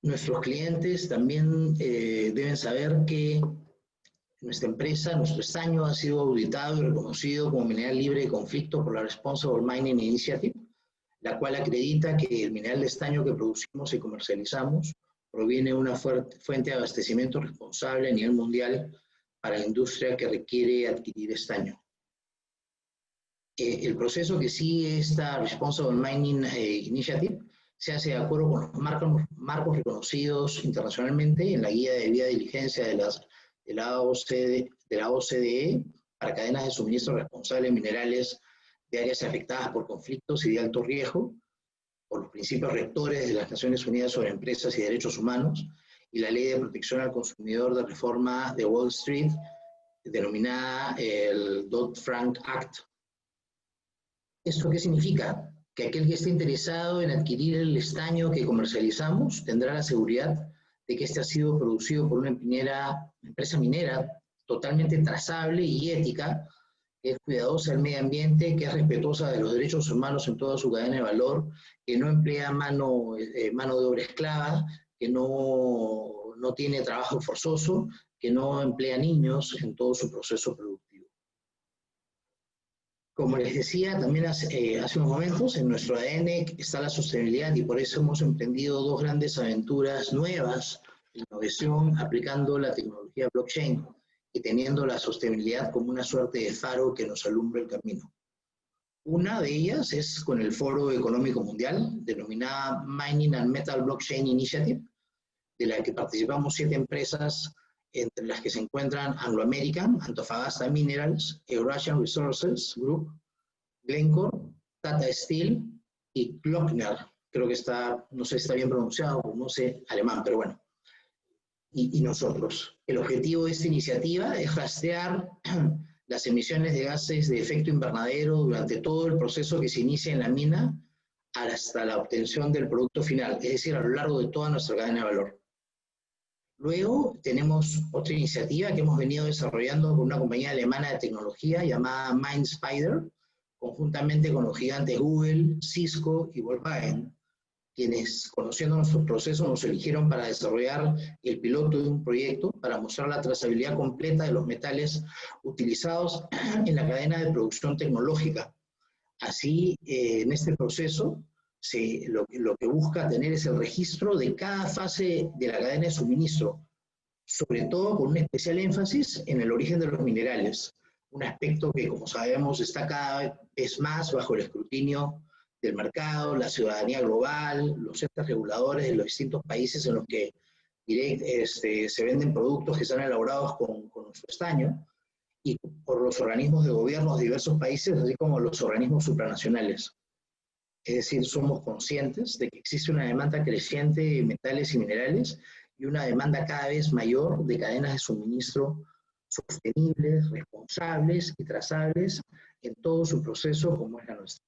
Nuestros clientes también deben saber que nuestra empresa, nuestro estaño ha sido auditado y reconocido como mineral libre de conflicto por la Responsible Mining Initiative, la cual acredita que el mineral de estaño que producimos y comercializamos proviene de una fuente de abastecimiento responsable a nivel mundial para la industria que requiere adquirir estaño. El proceso que sigue esta Responsible Mining Initiative se hace de acuerdo con los marcos reconocidos internacionalmente en la guía de debida diligencia de la OCDE para cadenas de suministro responsables de minerales de áreas afectadas por conflictos y de alto riesgo, por los principios rectores de las Naciones Unidas sobre Empresas y Derechos Humanos, y la Ley de Protección al Consumidor de Reforma de Wall Street, denominada el Dodd-Frank Act. ¿Esto qué significa? Que aquel que esté interesado en adquirir el estaño que comercializamos tendrá la seguridad de que este ha sido producido por una empresa minera totalmente trazable y ética, que es cuidadosa del medio ambiente, que es respetuosa de los derechos humanos en toda su cadena de valor, que no emplea mano de obra esclava, que no tiene trabajo forzoso, que no emplea niños en todo su proceso productivo. Como les decía también hace unos momentos, en nuestro ADN está la sostenibilidad y por eso hemos emprendido dos grandes aventuras nuevas de innovación aplicando la tecnología blockchain y teniendo la sostenibilidad como una suerte de faro que nos alumbra el camino. Una de ellas es con el Foro Económico Mundial, denominada Mining and Metal Blockchain Initiative, de la que participamos 7 empresas, entre las que se encuentran Anglo American, Antofagasta Minerals, Eurasian Resources Group, Glencore, Tata Steel y Glockner. Creo que está, no sé si está bien pronunciado, no sé alemán, pero bueno. Y nosotros. El objetivo de esta iniciativa es rastrear las emisiones de gases de efecto invernadero durante todo el proceso que se inicia en la mina hasta la obtención del producto final, es decir, a lo largo de toda nuestra cadena de valor. Luego tenemos otra iniciativa que hemos venido desarrollando con una compañía alemana de tecnología llamada MindSpider, conjuntamente con los gigantes Google, Cisco y Volkswagen, quienes, conociendo nuestros procesos, nos eligieron para desarrollar el piloto de un proyecto para mostrar la trazabilidad completa de los metales utilizados en la cadena de producción tecnológica. Así, en este proceso, lo que busca tener es el registro de cada fase de la cadena de suministro, sobre todo con un especial énfasis en el origen de los minerales, un aspecto que, como sabemos, está cada vez más bajo el escrutinio del mercado, la ciudadanía global, los entes reguladores de los distintos países en los que se venden productos que están elaborados con nuestro estaño, y por los organismos de gobierno de diversos países, así como los organismos supranacionales. Es decir, somos conscientes de que existe una demanda creciente de metales y minerales y una demanda cada vez mayor de cadenas de suministro sostenibles, responsables y trazables en todo su proceso como es la nuestra.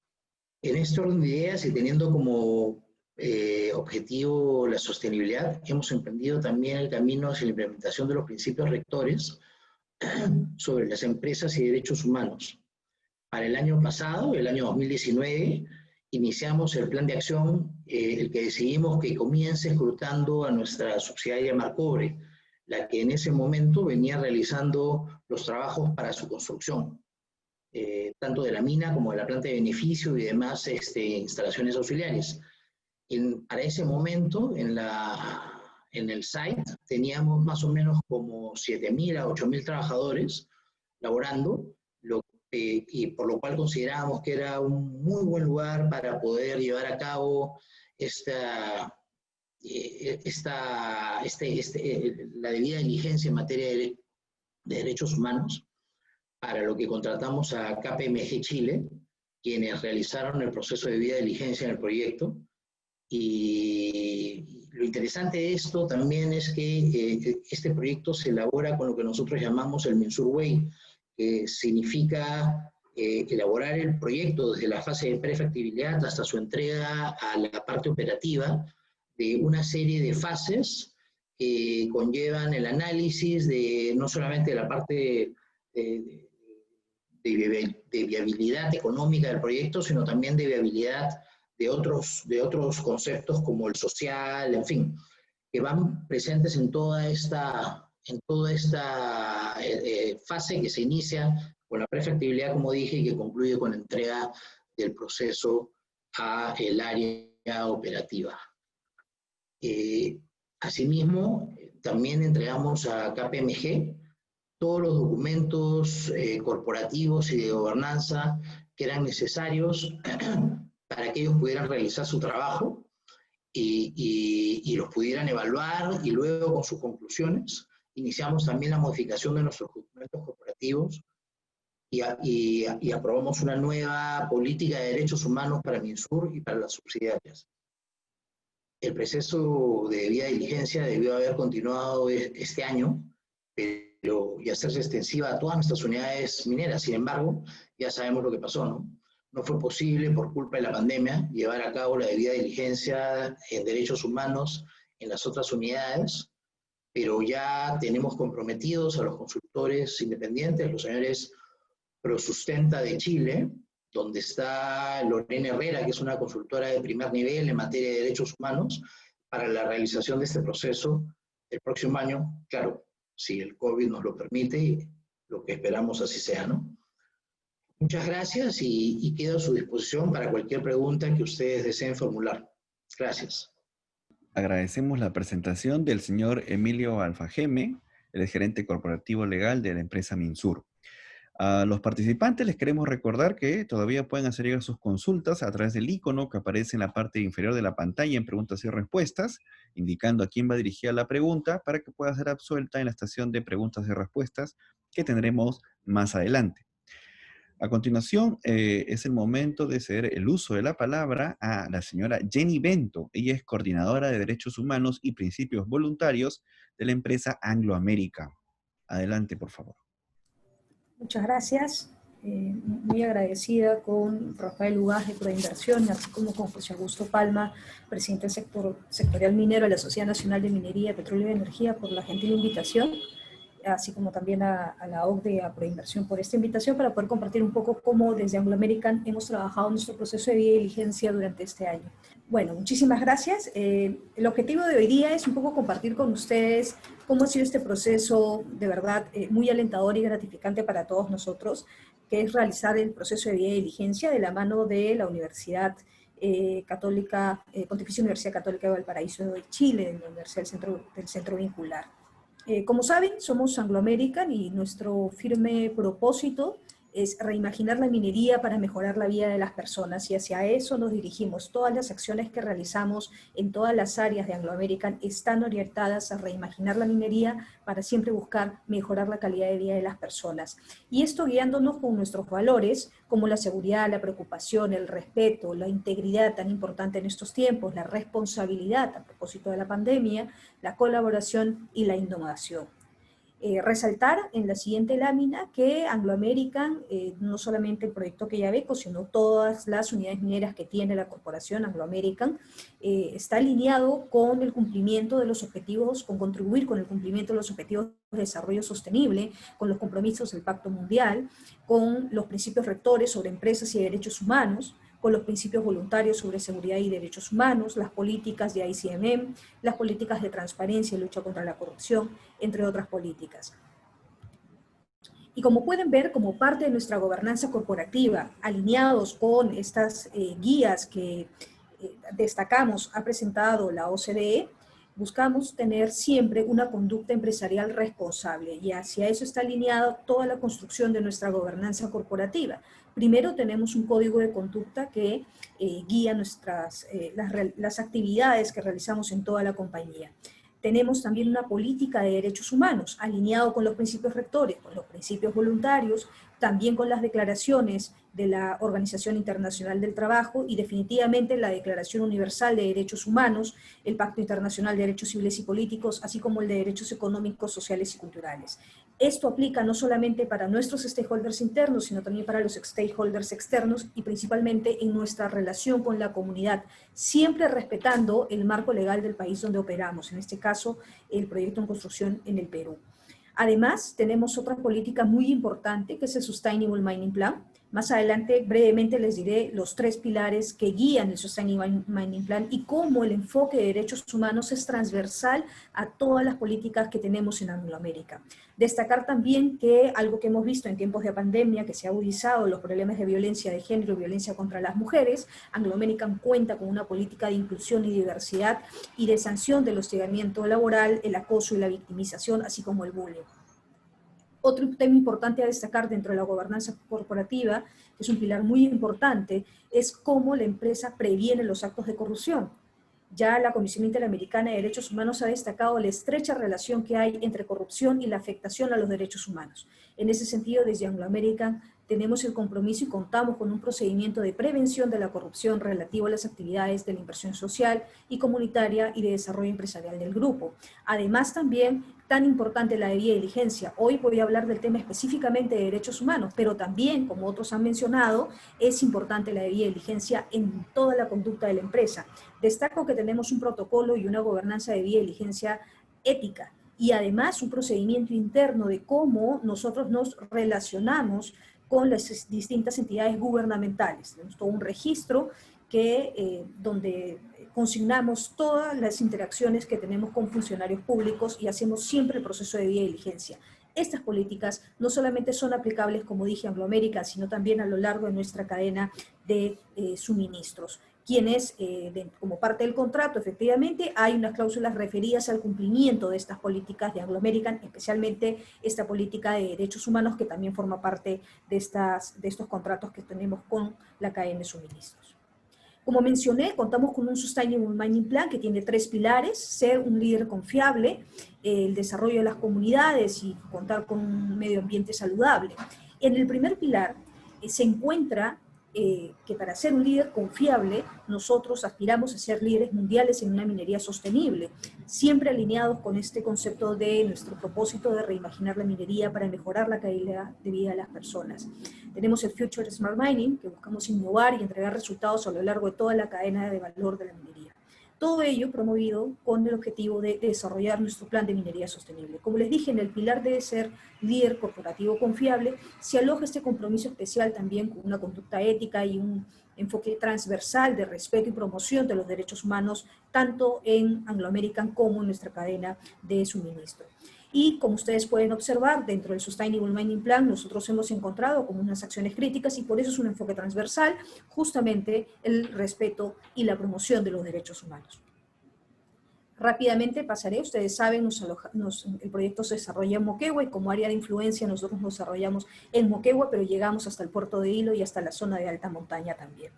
En este orden de ideas y teniendo como objetivo la sostenibilidad, hemos emprendido también el camino hacia la implementación de los principios rectores sobre las empresas y derechos humanos. Para el año pasado, el año 2019, iniciamos el plan de acción, el que decidimos que comience escrutando a nuestra subsidiaria Marcobre, la que en ese momento venía realizando los trabajos para su construcción, tanto de la mina como de la planta de beneficio y demás instalaciones auxiliares. Para ese momento, en en el site teníamos más o menos como 7.000 a 8.000 trabajadores laborando, y por lo cual considerábamos que era un muy buen lugar para poder llevar a cabo la debida diligencia en materia de derechos humanos, para lo que contratamos a KPMG Chile, quienes realizaron el proceso de debida diligencia en el proyecto. Y lo interesante de esto también es que este proyecto se elabora con lo que nosotros llamamos el Minsur Way, que significa elaborar el proyecto desde la fase de prefactibilidad hasta su entrega a la parte operativa, de una serie de fases que conllevan el análisis de no solamente de la parte de viabilidad económica del proyecto, sino también de viabilidad de otros conceptos como el social, en fin, que van presentes en toda esta fase que se inicia con la prefactibilidad, como dije, y que concluye con la entrega del proceso a el área operativa. Asimismo, también entregamos a KPMG todos los documentos corporativos y de gobernanza que eran necesarios para que ellos pudieran realizar su trabajo y los pudieran evaluar, y luego con sus conclusiones iniciamos también la modificación de nuestros documentos corporativos y aprobamos una nueva política de derechos humanos para Minsur y para las subsidiarias. El proceso de debida diligencia debió haber continuado este año, pero y hacerse extensiva a todas nuestras unidades mineras. Sin embargo, ya sabemos lo que pasó, ¿no? No fue posible, por culpa de la pandemia, llevar a cabo la debida diligencia en derechos humanos en las otras unidades, pero ya tenemos comprometidos a los consultores independientes, los señores Prosustenta de Chile, donde está Lorena Herrera, que es una consultora de primer nivel en materia de derechos humanos, para la realización de este proceso el próximo año, claro, si el COVID nos lo permite, lo que esperamos así sea, ¿no? Muchas gracias y quedo a su disposición para cualquier pregunta que ustedes deseen formular. Gracias. Agradecemos la presentación del señor Emilio Alfajeme, el gerente corporativo legal de la empresa Minsur. A los participantes les queremos recordar que todavía pueden hacer llegar sus consultas a través del icono que aparece en la parte inferior de la pantalla en preguntas y respuestas, indicando a quién va dirigida la pregunta para que pueda ser absuelta en la estación de preguntas y respuestas que tendremos más adelante. A continuación, es el momento de ceder el uso de la palabra a la señora Jenny Bento. Ella es coordinadora de Derechos Humanos y Principios Voluntarios de la empresa Anglo American. Adelante, por favor. Muchas gracias. Muy agradecida con Rafael Ugaz de Proinversión, así como con José Augusto Palma, presidente del sectorial minero de la Sociedad Nacional de Minería, Petróleo y Energía, por la gentil invitación, así como también a la OCDE, a Proinversión, por esta invitación para poder compartir un poco cómo desde Anglo American hemos trabajado en nuestro proceso de debida diligencia durante este año. Bueno, muchísimas gracias. El objetivo de hoy día es un poco compartir con ustedes cómo ha sido este proceso, de verdad, muy alentador y gratificante para todos nosotros, que es realizar el proceso de debida diligencia de la mano de la Universidad Católica, Pontificia Universidad Católica de Valparaíso de Chile, de la Universidad del Centro Vincular. Como saben, somos Anglo American y nuestro firme propósito es reimaginar la minería para mejorar la vida de las personas, y hacia eso nos dirigimos. Todas las acciones que realizamos en todas las áreas de Anglo American están orientadas a reimaginar la minería para siempre buscar mejorar la calidad de vida de las personas. Y esto guiándonos con nuestros valores, como la seguridad, la preocupación, el respeto, la integridad tan importante en estos tiempos, la responsabilidad a propósito de la pandemia, la colaboración y la innovación. Resaltar en la siguiente lámina que Anglo American, no solamente el proyecto Quellaveco, sino todas las unidades mineras que tiene la corporación Anglo American, está alineado con el cumplimiento de los objetivos, con contribuir con el cumplimiento de los objetivos de desarrollo sostenible, con los compromisos del Pacto Mundial, con los principios rectores sobre empresas y derechos humanos, con los principios voluntarios sobre seguridad y derechos humanos, las políticas de ICMM, las políticas de transparencia y lucha contra la corrupción, entre otras políticas. Y como pueden ver, como parte de nuestra gobernanza corporativa, alineados con estas guías que destacamos, ha presentado la OCDE, Buscamos tener siempre una conducta empresarial responsable y hacia eso está alineada toda la construcción de nuestra gobernanza corporativa. Primero tenemos un código de conducta que guía las actividades que realizamos en toda la compañía. Tenemos también una política de derechos humanos, alineado con los principios rectores, con los principios voluntarios, también con las declaraciones de la Organización Internacional del Trabajo y definitivamente la Declaración Universal de Derechos Humanos, el Pacto Internacional de Derechos Civiles y Políticos, así como el de Derechos Económicos, Sociales y Culturales. Esto aplica no solamente para nuestros stakeholders internos, sino también para los stakeholders externos y principalmente en nuestra relación con la comunidad, siempre respetando el marco legal del país donde operamos, en este caso el proyecto en construcción en el Perú. Además, tenemos otra política muy importante que es el Sustainable Mining Plan. Más adelante, brevemente, les diré los 3 pilares que guían el Sustainable Mining Plan y cómo el enfoque de derechos humanos es transversal a todas las políticas que tenemos en Angloamérica. Destacar también que algo que hemos visto en tiempos de pandemia, que se ha agudizado los problemas de violencia de género y violencia contra las mujeres, Anglo American cuenta con una política de inclusión y diversidad y de sanción del hostigamiento laboral, el acoso y la victimización, así como el bullying. Otro tema importante a destacar dentro de la gobernanza corporativa, que es un pilar muy importante, es cómo la empresa previene los actos de corrupción. Ya la Comisión Interamericana de Derechos Humanos ha destacado la estrecha relación que hay entre corrupción y la afectación a los derechos humanos. En ese sentido, desde Anglo American tenemos el compromiso y contamos con un procedimiento de prevención de la corrupción relativo a las actividades de la inversión social y comunitaria y de desarrollo empresarial del grupo. Además, también tan importante la debida diligencia. Hoy voy a hablar del tema específicamente de derechos humanos, pero también, como otros han mencionado, es importante la debida diligencia en toda la conducta de la empresa. Destaco que tenemos un protocolo y una gobernanza de debida diligencia ética y además un procedimiento interno de cómo nosotros nos relacionamos con las distintas entidades gubernamentales. Tenemos todo un registro donde consignamos todas las interacciones que tenemos con funcionarios públicos y hacemos siempre el proceso de debida diligencia. Estas políticas no solamente son aplicables, como dije, a Anglo American, sino también a lo largo de nuestra cadena de suministros. Quienes, como parte del contrato, efectivamente, hay unas cláusulas referidas al cumplimiento de estas políticas de Anglo American, especialmente esta política de derechos humanos, que también forma parte de estos contratos que tenemos con la cadena de suministros. Como mencioné, contamos con un Sustainable Mining Plan que tiene 3 pilares: ser un líder confiable, el desarrollo de las comunidades y contar con un medio ambiente saludable. En el primer pilar se encuentra que para ser un líder confiable, nosotros aspiramos a ser líderes mundiales en una minería sostenible, siempre alineados con este concepto de nuestro propósito de reimaginar la minería para mejorar la calidad de vida de las personas. Tenemos el Future Smart Mining, que buscamos innovar y entregar resultados a lo largo de toda la cadena de valor de la minería. Todo ello promovido con el objetivo de desarrollar nuestro plan de minería sostenible. Como les dije, en el pilar de ser líder corporativo confiable, se aloja este compromiso especial también con una conducta ética y un enfoque transversal de respeto y promoción de los derechos humanos, tanto en Anglo American como en nuestra cadena de suministro. Y como ustedes pueden observar, dentro del Sustainable Mining Plan, nosotros hemos encontrado como unas acciones críticas y por eso es un enfoque transversal, justamente el respeto y la promoción de los derechos humanos. Rápidamente pasaré, ustedes saben, el proyecto se desarrolla en Moquegua y como área de influencia nosotros nos desarrollamos en Moquegua, pero llegamos hasta el puerto de Hilo y hasta la zona de alta montaña también.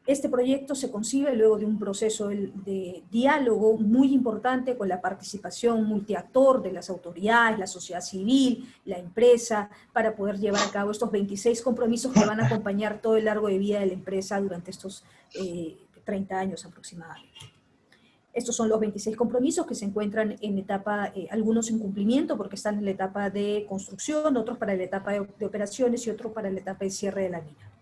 Este proyecto se concibe luego de un proceso de diálogo muy importante con la participación multiactor de las autoridades, la sociedad civil, la empresa, para poder llevar a cabo estos 26 compromisos que van a acompañar todo el largo de vida de la empresa durante estos 30 años aproximadamente. Estos son los 26 compromisos que se encuentran en etapa, algunos en cumplimiento porque están en la etapa de construcción, otros para la etapa de operaciones y otros para la etapa de cierre de la mina.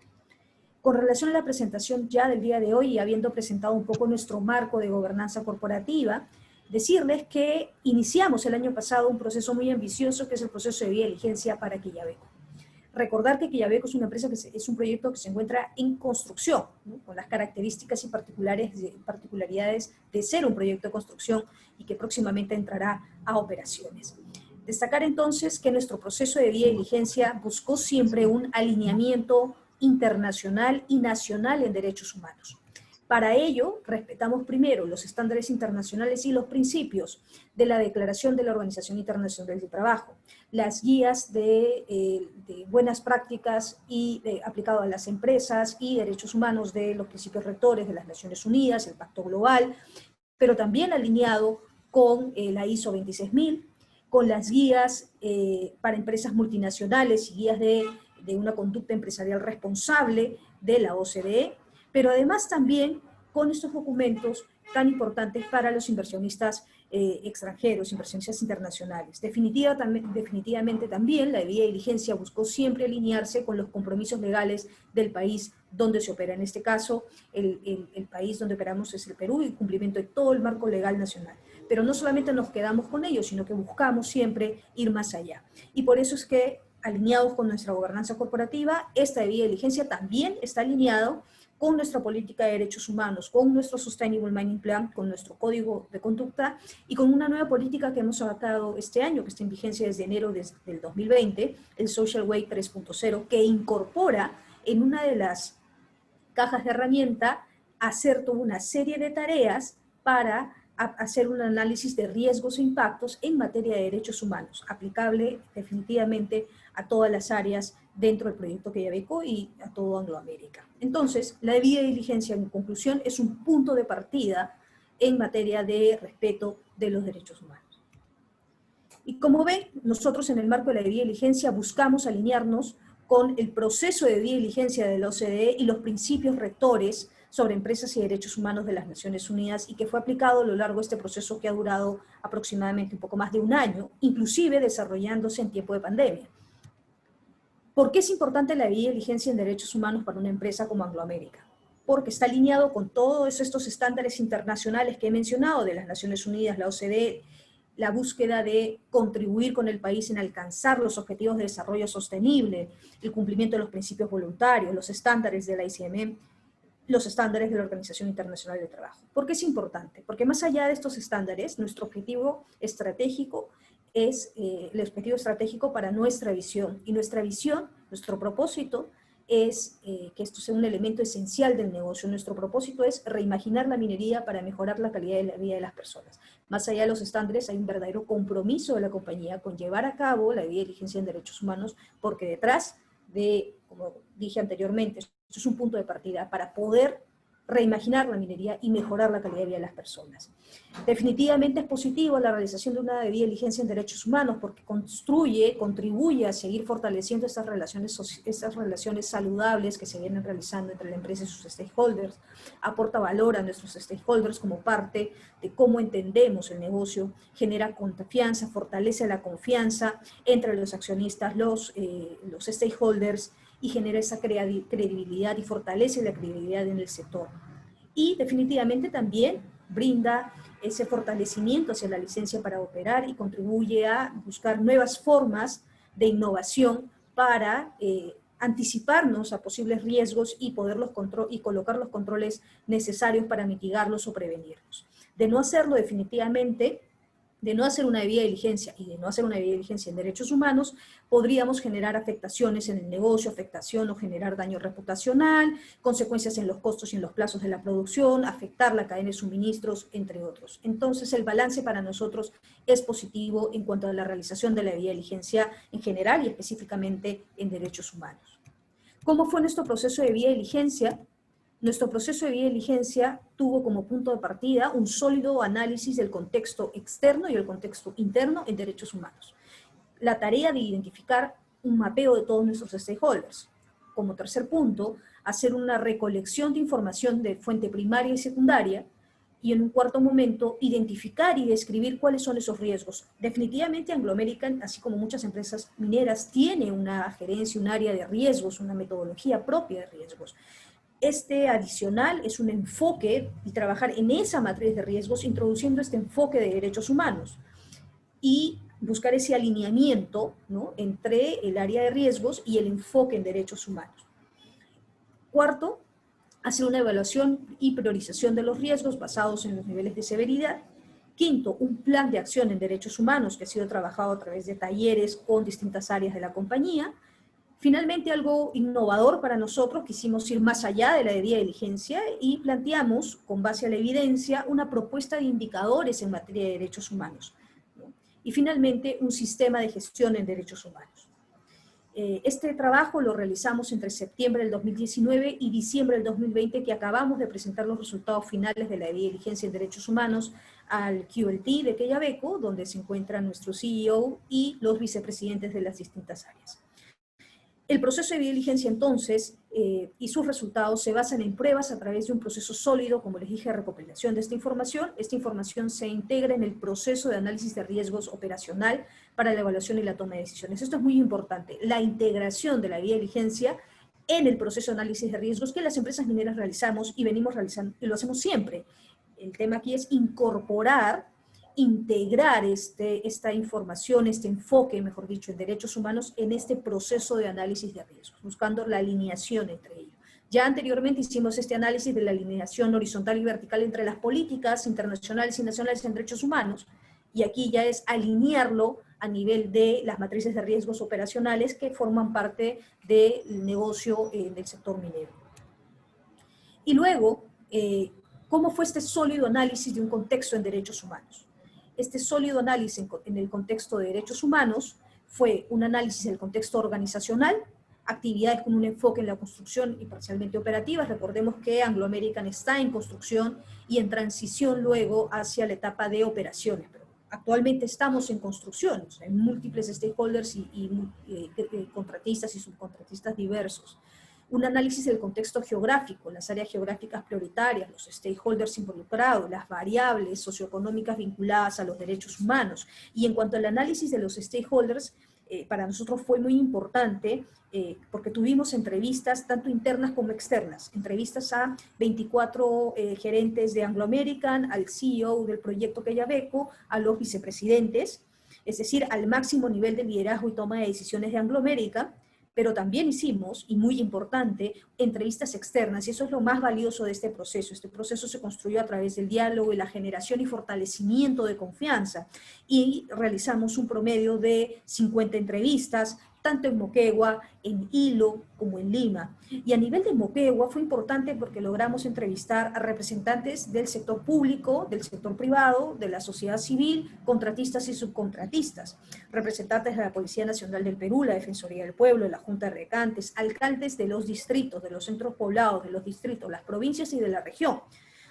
Con relación a la presentación ya del día de hoy y habiendo presentado un poco nuestro marco de gobernanza corporativa, decirles que iniciamos el año pasado un proceso muy ambicioso que es el proceso de debida diligencia para Quellaveco. Recordar que Quellaveco es una empresa es un proyecto que se encuentra en construcción, ¿no? Con las características y particularidades de ser un proyecto de construcción y que próximamente entrará a operaciones. Destacar entonces que nuestro proceso de debida diligencia buscó siempre un alineamiento internacional y nacional en derechos humanos. Para ello, respetamos primero los estándares internacionales y los principios de la Declaración de la Organización Internacional del Trabajo, las guías de buenas prácticas y aplicado a las empresas y derechos humanos de los principios rectores de las Naciones Unidas, el Pacto Global, pero también alineado con la ISO 26000, con las guías para empresas multinacionales y guías de una conducta empresarial responsable de la OCDE, pero además también con estos documentos tan importantes para los inversionistas extranjeros, inversionistas internacionales. Definitivamente también la debida diligencia buscó siempre alinearse con los compromisos legales del país donde se opera. En este caso, el país donde operamos es el Perú, y el cumplimiento de todo el marco legal nacional. Pero no solamente nos quedamos con ello, sino que buscamos siempre ir más allá. Y por eso es que, alineados con nuestra gobernanza corporativa, esta debida diligencia también está alineado con nuestra política de derechos humanos, con nuestro Sustainable Mining Plan, con nuestro código de conducta y con una nueva política que hemos adoptado este año, que está en vigencia desde enero del 2020, el Social Way 3.0, que incorpora en una de las cajas de herramienta hacer toda una serie de tareas para hacer un análisis de riesgos e impactos en materia de derechos humanos, aplicable definitivamente a todas las áreas dentro del proyecto Quellaveco y a todo Angloamérica. Entonces, la debida diligencia, en conclusión, es un punto de partida en materia de respeto de los derechos humanos. Y como ven, nosotros en el marco de la debida diligencia buscamos alinearnos con el proceso de debida diligencia de la OCDE y los principios rectores sobre empresas y derechos humanos de las Naciones Unidas, y que fue aplicado a lo largo de este proceso que ha durado aproximadamente un poco más de un año, inclusive desarrollándose en tiempo de pandemia. ¿Por qué es importante la debida diligencia en derechos humanos para una empresa como Angloamérica? Porque está alineado con todos estos estándares internacionales que he mencionado, de las Naciones Unidas, la OCDE, la búsqueda de contribuir con el país en alcanzar los objetivos de desarrollo sostenible, el cumplimiento de los principios voluntarios, los estándares de la ICMM, los estándares de la Organización Internacional del Trabajo. ¿Por qué es importante? Porque más allá de estos estándares, nuestro objetivo estratégico es el objetivo estratégico para nuestra visión. Y nuestra visión, nuestro propósito es que esto sea un elemento esencial del negocio. Nuestro propósito es reimaginar la minería para mejorar la calidad de la vida de las personas. Más allá de los estándares, hay un verdadero compromiso de la compañía con llevar a cabo la debida diligencia en derechos humanos, porque detrás de, como dije anteriormente, esto es un punto de partida para poder reimaginar la minería y mejorar la calidad de vida de las personas. Definitivamente es positivo la realización de una debida diligencia en derechos humanos, porque contribuye a seguir fortaleciendo estas relaciones saludables que se vienen realizando entre la empresa y sus stakeholders, aporta valor a nuestros stakeholders como parte de cómo entendemos el negocio, genera confianza, fortalece la confianza entre los accionistas, los stakeholders, y genera esa credibilidad y fortalece la credibilidad en el sector. Y definitivamente también brinda ese fortalecimiento hacia la licencia para operar y contribuye a buscar nuevas formas de innovación para anticiparnos a posibles riesgos y colocar los controles necesarios para mitigarlos o prevenirlos. De no hacerlo, definitivamente, de no hacer una debida diligencia y de no hacer una debida diligencia en derechos humanos, podríamos generar afectaciones en el negocio, afectación o generar daño reputacional, consecuencias en los costos y en los plazos de la producción, afectar la cadena de suministros, entre otros. Entonces, el balance para nosotros es positivo en cuanto a la realización de la debida diligencia en general y específicamente en derechos humanos. ¿Cómo fue nuestro proceso de debida diligencia? Nuestro proceso de debida diligencia tuvo como punto de partida un sólido análisis del contexto externo y el contexto interno en derechos humanos. La tarea de identificar un mapeo de todos nuestros stakeholders. Como tercer punto, hacer una recolección de información de fuente primaria y secundaria. Y en un cuarto momento, identificar y describir cuáles son esos riesgos. Definitivamente Anglo American, así como muchas empresas mineras, tiene una gerencia, un área de riesgos, una metodología propia de riesgos. Este adicional es un enfoque y trabajar en esa matriz de riesgos, introduciendo este enfoque de derechos humanos y buscar ese alineamiento, ¿no?, entre el área de riesgos y el enfoque en derechos humanos. Cuarto, hacer una evaluación y priorización de los riesgos basados en los niveles de severidad. Quinto, un plan de acción en derechos humanos que ha sido trabajado a través de talleres con distintas áreas de la compañía. Finalmente, algo innovador para nosotros, quisimos ir más allá de la debida diligencia y planteamos, con base a la evidencia, una propuesta de indicadores en materia de derechos humanos, ¿no? Y finalmente, un sistema de gestión en derechos humanos. Este trabajo lo realizamos entre septiembre del 2019 y diciembre del 2020, que acabamos de presentar los resultados finales de la debida diligencia en derechos humanos al QLT de Quellaveco, donde se encuentra nuestro CEO y los vicepresidentes de las distintas áreas. El proceso de diligencia, entonces, y sus resultados se basan en pruebas a través de un proceso sólido, como les dije, de recopilación de esta información. Esta información se integra en el proceso de análisis de riesgos operacional para la evaluación y la toma de decisiones. Esto es muy importante, la integración de la diligencia en el proceso de análisis de riesgos que las empresas mineras realizamos y venimos realizando, y lo hacemos siempre. El tema aquí es integrar esta información, este enfoque, mejor dicho, en derechos humanos en este proceso de análisis de riesgos, buscando la alineación entre ellos. Ya anteriormente hicimos este análisis de la alineación horizontal y vertical entre las políticas internacionales y nacionales en derechos humanos, y aquí ya es alinearlo a nivel de las matrices de riesgos operacionales que forman parte del negocio del sector minero. Y luego, ¿cómo fue este sólido análisis de un contexto en derechos humanos? Este sólido análisis en el contexto de derechos humanos fue un análisis del contexto organizacional, actividades con un enfoque en la construcción y parcialmente operativas. Recordemos que Anglo American está en construcción y en transición luego hacia la etapa de operaciones, pero actualmente estamos en construcción, o sea, hay múltiples stakeholders y contratistas y subcontratistas diversos. Un análisis del contexto geográfico, las áreas geográficas prioritarias, los stakeholders involucrados, las variables socioeconómicas vinculadas a los derechos humanos. Y en cuanto al análisis de los stakeholders, para nosotros fue muy importante porque tuvimos entrevistas tanto internas como externas, entrevistas a 24 gerentes de Anglo American, al CEO del proyecto Quellaveco, a los vicepresidentes, es decir, al máximo nivel de liderazgo y toma de decisiones de Anglo American, pero también hicimos, y muy importante, entrevistas externas, y eso es lo más valioso de este proceso. Este proceso se construyó a través del diálogo y la generación y fortalecimiento de confianza, y realizamos un promedio de 50 entrevistas, tanto en Moquegua, en Hilo, como en Lima. Y a nivel de Moquegua fue importante porque logramos entrevistar a representantes del sector público, del sector privado, de la sociedad civil, contratistas y subcontratistas, representantes de la Policía Nacional del Perú, la Defensoría del Pueblo, la Junta de Recantes, alcaldes de los distritos, de los centros poblados, de los distritos, las provincias y de la región,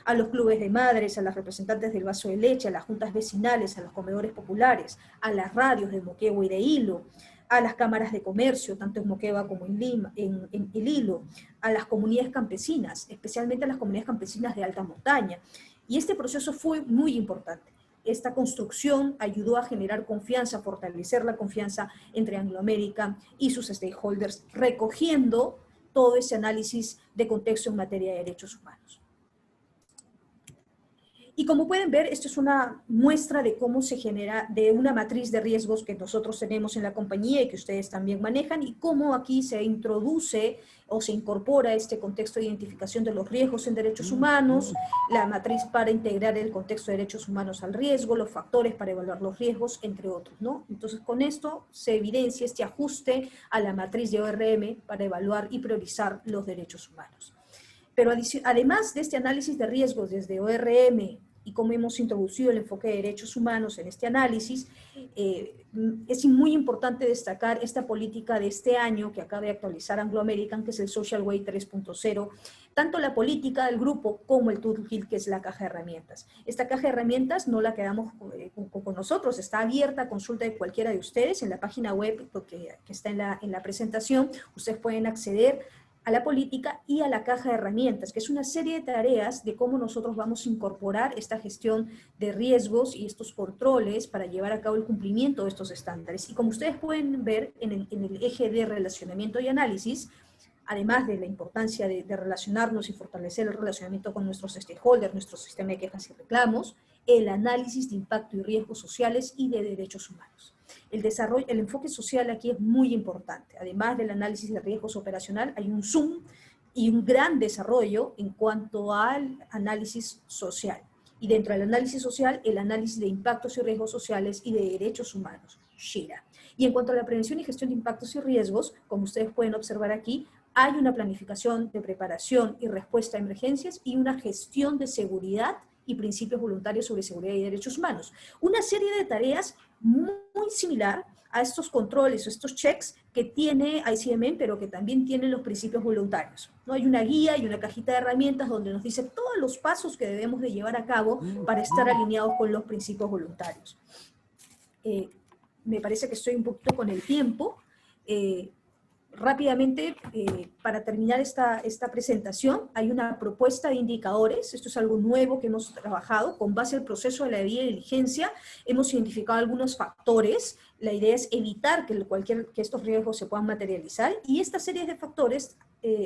a los clubes de madres, a las representantes del vaso de leche, a las juntas vecinales, a los comedores populares, a las radios de Moquegua y de Hilo, a las cámaras de comercio, tanto en Moquegua como en Lima, en el Hilo, a las comunidades campesinas, especialmente a las comunidades campesinas de alta montaña. Y este proceso fue muy importante. Esta construcción ayudó a generar confianza, a fortalecer la confianza entre Anglo American y sus stakeholders, recogiendo todo ese análisis de contexto en materia de derechos humanos. Y como pueden ver, esto es una muestra de cómo se genera, de una matriz de riesgos que nosotros tenemos en la compañía y que ustedes también manejan, y cómo aquí se introduce o se incorpora este contexto de identificación de los riesgos en derechos humanos, la matriz para integrar el contexto de derechos humanos al riesgo, los factores para evaluar los riesgos, entre otros, ¿no? Entonces, con esto se evidencia este ajuste a la matriz de ORM para evaluar y priorizar los derechos humanos. Pero además de este análisis de riesgos desde ORM y cómo hemos introducido el enfoque de derechos humanos en este análisis, es muy importante destacar esta política de este año que acaba de actualizar Anglo American, que es el Social Way 3.0, tanto la política del grupo como el toolkit, que es la caja de herramientas. Esta caja de herramientas no la quedamos con nosotros, está abierta a consulta de cualquiera de ustedes en la página web que está en la presentación. Ustedes pueden acceder a la política y a la caja de herramientas, que es una serie de tareas de cómo nosotros vamos a incorporar esta gestión de riesgos y estos controles para llevar a cabo el cumplimiento de estos estándares. Y como ustedes pueden ver en el eje de relacionamiento y análisis, además de la importancia de relacionarnos y fortalecer el relacionamiento con nuestros stakeholders, nuestro sistema de quejas y reclamos, el análisis de impacto y riesgos sociales y de derechos humanos. El enfoque social aquí es muy importante. Además del análisis de riesgos operacional, hay un zoom y un gran desarrollo en cuanto al análisis social. Y dentro del análisis social, el análisis de impactos y riesgos sociales y de derechos humanos, SHIRA. Y en cuanto a la prevención y gestión de impactos y riesgos, como ustedes pueden observar aquí, hay una planificación de preparación y respuesta a emergencias y una gestión de seguridad y principios voluntarios sobre seguridad y derechos humanos. Una serie de tareas muy similar a estos controles o estos checks que tiene ICMM, pero que también tienen los principios voluntarios, ¿no? Hay una guía y una cajita de herramientas donde nos dice todos los pasos que debemos de llevar a cabo para estar alineados con los principios voluntarios. Me parece que estoy un poquito con el tiempo. Rápidamente, para terminar esta presentación, hay una propuesta de indicadores. Esto es algo nuevo que hemos trabajado. Con base al proceso de la debida diligencia, hemos identificado algunos factores. La idea es evitar que estos riesgos se puedan materializar, y esta serie de factores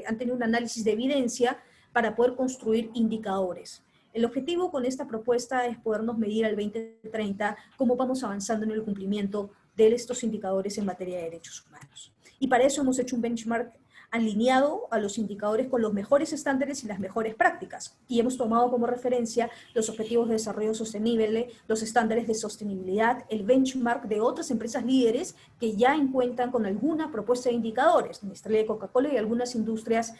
han tenido un análisis de evidencia para poder construir indicadores. El objetivo con esta propuesta es podernos medir al 2030 cómo vamos avanzando en el cumplimiento de estos indicadores en materia de derechos humanos. Y para eso hemos hecho un benchmark alineado a los indicadores con los mejores estándares y las mejores prácticas. Y hemos tomado como referencia los objetivos de desarrollo sostenible, los estándares de sostenibilidad, el benchmark de otras empresas líderes que ya cuentan con alguna propuesta de indicadores, Nestlé, Coca-Cola y algunas industrias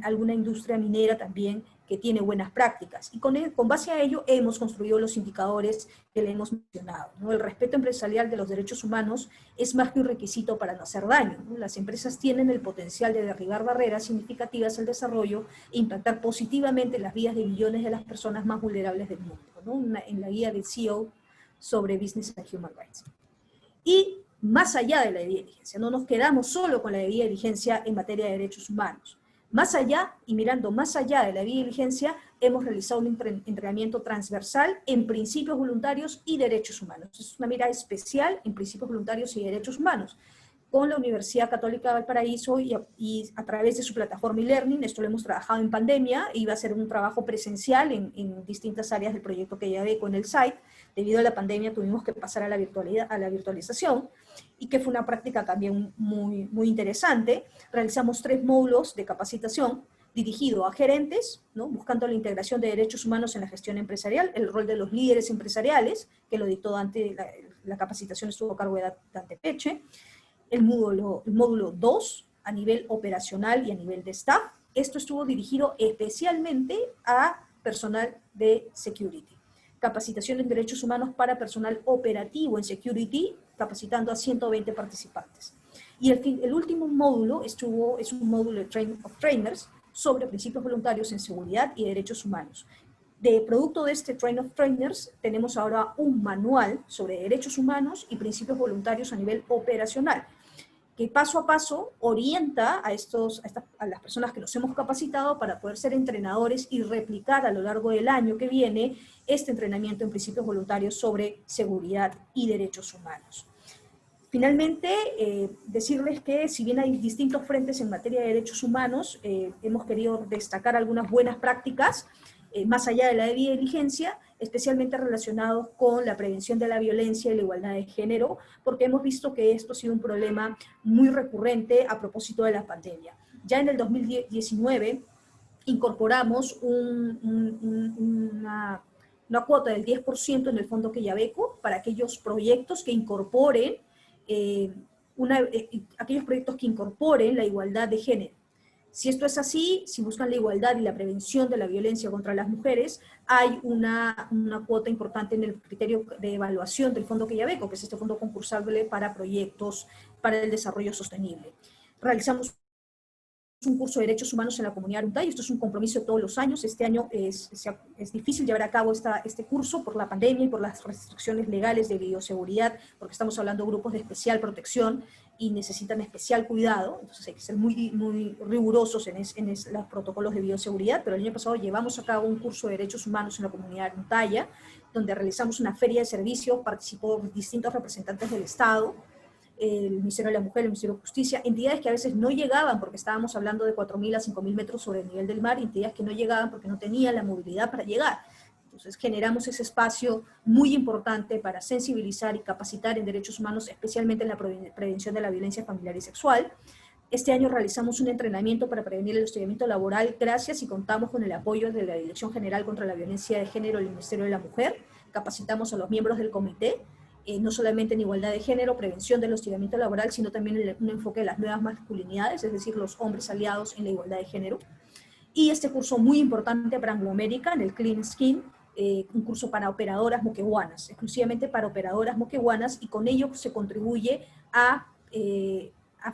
alguna industria minera también que tiene buenas prácticas. Y con base a ello hemos construido los indicadores que le hemos mencionado, ¿no? El respeto empresarial de los derechos humanos es más que un requisito para no hacer daño, ¿no? Las empresas tienen el potencial de derribar barreras significativas al desarrollo e impactar positivamente las vidas de millones de las personas más vulnerables del mundo, ¿no? En la guía del CEO sobre Business and Human Rights. Y más allá de la debida diligencia, no nos quedamos solo con la debida diligencia en materia de derechos humanos. Más allá, y mirando más allá de la debida diligencia, hemos realizado un entrenamiento transversal en principios voluntarios y derechos humanos. Es una mirada especial en principios voluntarios y derechos humanos, con la Universidad Católica de Valparaíso y a través de su plataforma e-learning. Esto lo hemos trabajado en pandemia, iba a ser un trabajo presencial en distintas áreas del proyecto que ya ve con el site. Debido a la pandemia tuvimos que pasar a la virtualización, y que fue una práctica también muy interesante. Realizamos 3 módulos de capacitación dirigido a gerentes, ¿no? Buscando la integración de derechos humanos en la gestión empresarial, el rol de los líderes empresariales, que lo dictó Dante, la capacitación estuvo a cargo de Dante Peche. El módulo 2, a nivel operacional y a nivel de staff. Esto estuvo dirigido especialmente a personal de security. Capacitación en derechos humanos para personal operativo en security, capacitando a 120 participantes. Y el último módulo es un módulo de Training of Trainers sobre principios voluntarios en seguridad y derechos humanos. De producto de este Training of Trainers, tenemos ahora un manual sobre derechos humanos y principios voluntarios a nivel operacional, que paso a paso orienta a las personas que nos hemos capacitado para poder ser entrenadores y replicar a lo largo del año que viene este entrenamiento en principios voluntarios sobre seguridad y derechos humanos. Finalmente, decirles que si bien hay distintos frentes en materia de derechos humanos, hemos querido destacar algunas buenas prácticas, más allá de la debida diligencia, especialmente relacionados con la prevención de la violencia y la igualdad de género, porque hemos visto que esto ha sido un problema muy recurrente a propósito de la pandemia. Ya en el 2019 incorporamos una cuota del 10% en el Fondo Quellaveco para aquellos proyectos que incorporen la igualdad de género. Si esto es así, si buscan la igualdad y la prevención de la violencia contra las mujeres, hay una cuota importante en el criterio de evaluación del Fondo Quellaveco, que es este fondo concursable para proyectos para el desarrollo sostenible. Realizamos un curso de derechos humanos en la comunidad Aruntay. Esto es un compromiso de todos los años. Este año es difícil llevar a cabo este curso por la pandemia y por las restricciones legales de bioseguridad, porque estamos hablando de grupos de especial protección y necesitan especial cuidado. Entonces hay que ser muy rigurosos en los protocolos de bioseguridad. Pero el año pasado llevamos a cabo un curso de derechos humanos en la comunidad Aruntaya, donde realizamos una feria de servicios, participó distintos representantes del Estado, el Ministerio de la Mujer, el Ministerio de Justicia, entidades que a veces no llegaban, porque estábamos hablando de 4.000 a 5.000 metros sobre el nivel del mar, entidades que no llegaban porque no tenían la movilidad para llegar. Entonces generamos ese espacio muy importante para sensibilizar y capacitar en derechos humanos, especialmente en la prevención de la violencia familiar y sexual. Este año realizamos un entrenamiento para prevenir el hostigamiento laboral, gracias y contamos con el apoyo de la Dirección General contra la Violencia de Género del Ministerio de la Mujer. Capacitamos a los miembros del comité no solamente en igualdad de género, prevención del hostigamiento laboral, sino también en un enfoque de las nuevas masculinidades, es decir, los hombres aliados en la igualdad de género. Y este curso muy importante para Angloamérica, en el Clean Skin, un curso para operadoras moqueguanas, exclusivamente para operadoras moqueguanas, y con ello se contribuye a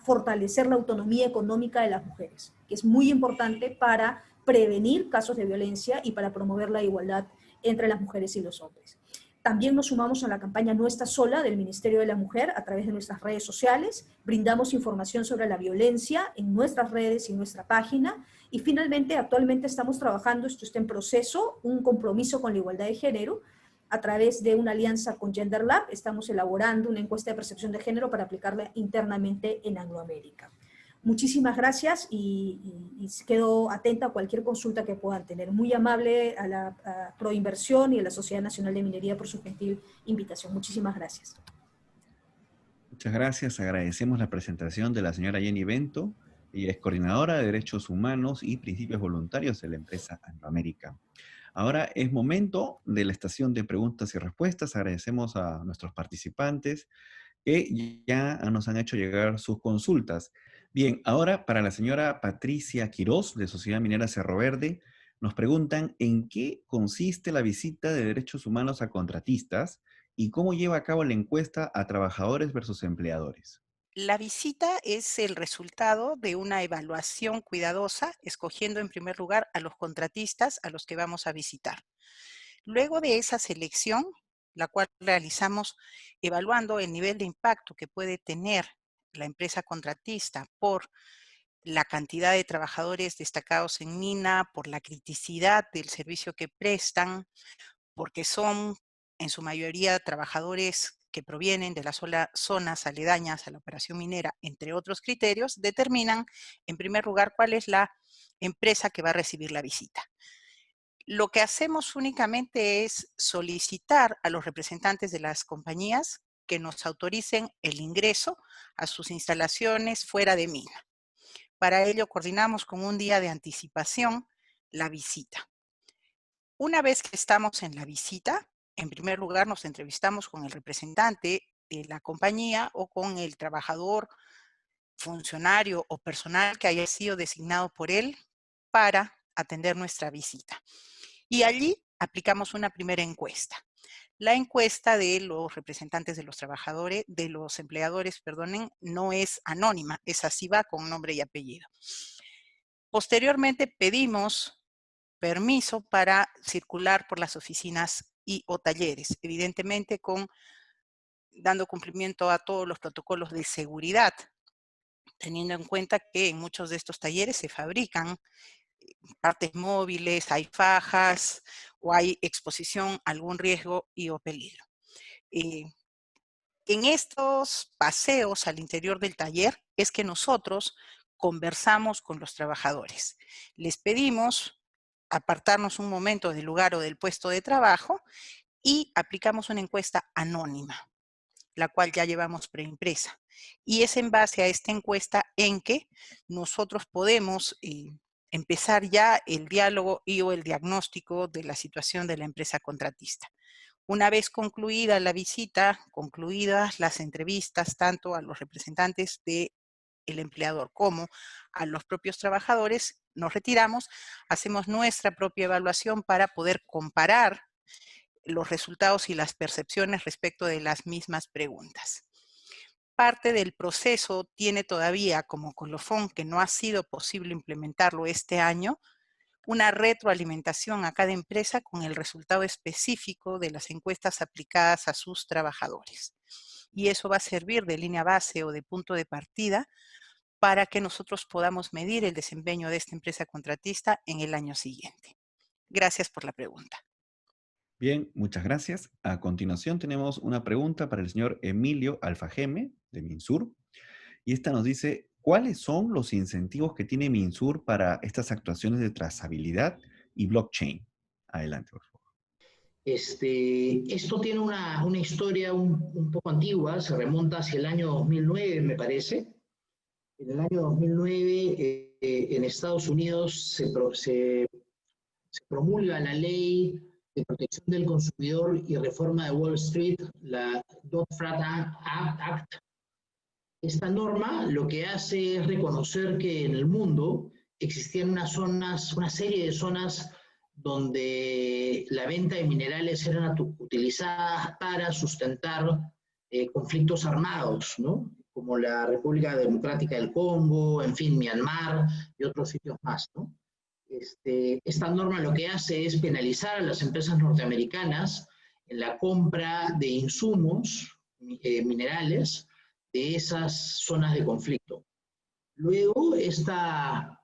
fortalecer la autonomía económica de las mujeres, que es muy importante para prevenir casos de violencia y para promover la igualdad entre las mujeres y los hombres. También nos sumamos a la campaña No Estás Sola del Ministerio de la Mujer a través de nuestras redes sociales, brindamos información sobre la violencia en nuestras redes y en nuestra página, y finalmente actualmente estamos trabajando, esto está en proceso, un compromiso con la igualdad de género. A través de una alianza con Gender Lab estamos elaborando una encuesta de percepción de género para aplicarla internamente en Angloamérica. Muchísimas gracias y quedo atenta a cualquier consulta que puedan tener. Muy amable a la Proinversión y a la Sociedad Nacional de Minería por su gentil invitación. Muchísimas gracias. Muchas gracias. Agradecemos la presentación de la señora Jenny Bento. Ella es coordinadora de Derechos Humanos y Principios Voluntarios de la empresa Angloamérica. Ahora es momento de la estación de preguntas y respuestas. Agradecemos a nuestros participantes que ya nos han hecho llegar sus consultas. Bien, ahora para la señora Patricia Quirós, de Sociedad Minera Cerro Verde, nos preguntan en qué consiste la visita de derechos humanos a contratistas y cómo lleva a cabo la encuesta a trabajadores versus empleadores. La visita es el resultado de una evaluación cuidadosa, escogiendo en primer lugar a los contratistas a los que vamos a visitar. Luego de esa selección, la cual realizamos evaluando el nivel de impacto que puede tener la empresa contratista por la cantidad de trabajadores destacados en mina, por la criticidad del servicio que prestan, porque son en su mayoría trabajadores que provienen de las zonas aledañas a la operación minera, entre otros criterios, determinan en primer lugar cuál es la empresa que va a recibir la visita. Lo que hacemos únicamente es solicitar a los representantes de las compañías que nos autoricen el ingreso a sus instalaciones fuera de mina. Para ello coordinamos con un día de anticipación la visita. Una vez que estamos en la visita, en primer lugar nos entrevistamos con el representante de la compañía o con el trabajador, funcionario o personal que haya sido designado por él para atender nuestra visita. Y allí aplicamos una primera encuesta. La encuesta de los representantes de los trabajadores, de los empleadores, perdonen, no es anónima, esa sí va con nombre y apellido. Posteriormente pedimos permiso para circular por las oficinas o talleres, evidentemente dando cumplimiento a todos los protocolos de seguridad, teniendo en cuenta que en muchos de estos talleres se fabrican partes móviles, hay fajas o hay exposición a algún riesgo o peligro. En estos paseos al interior del taller es que nosotros conversamos con los trabajadores. Les pedimos apartarnos un momento del lugar o del puesto de trabajo y aplicamos una encuesta anónima, la cual ya llevamos preimpresa. Y es en base a esta encuesta en que nosotros podemos empezar ya el diálogo o el diagnóstico de la situación de la empresa contratista. Una vez concluida la visita, concluidas las entrevistas tanto a los representantes del empleador como a los propios trabajadores, nos retiramos, hacemos nuestra propia evaluación para poder comparar los resultados y las percepciones respecto de las mismas preguntas. Parte del proceso tiene todavía como colofón que no ha sido posible implementarlo este año, una retroalimentación a cada empresa con el resultado específico de las encuestas aplicadas a sus trabajadores. Y eso va a servir de línea base o de punto de partida para que nosotros podamos medir el desempeño de esta empresa contratista en el año siguiente. Gracias por la pregunta. Bien, muchas gracias. A continuación tenemos una pregunta para el señor Emilio Alfajeme, de MinSur. Y esta nos dice, ¿cuáles son los incentivos que tiene MinSur para estas actuaciones de trazabilidad y blockchain? Adelante, por favor. Esto tiene una historia un poco antigua, se remonta hacia el año 2009, me parece. En el año 2009, en Estados Unidos se promulga la ley de Protección del Consumidor y Reforma de Wall Street, la Dodd-Frank Act. Esta norma lo que hace es reconocer que en el mundo existían unas zonas, una serie de zonas donde la venta de minerales eran utilizadas para sustentar conflictos armados, ¿no? Como la República Democrática del Congo, en fin, Myanmar y otros sitios más, ¿no? Esta norma lo que hace es penalizar a las empresas norteamericanas en la compra de insumos minerales de esas zonas de conflicto. Luego, esta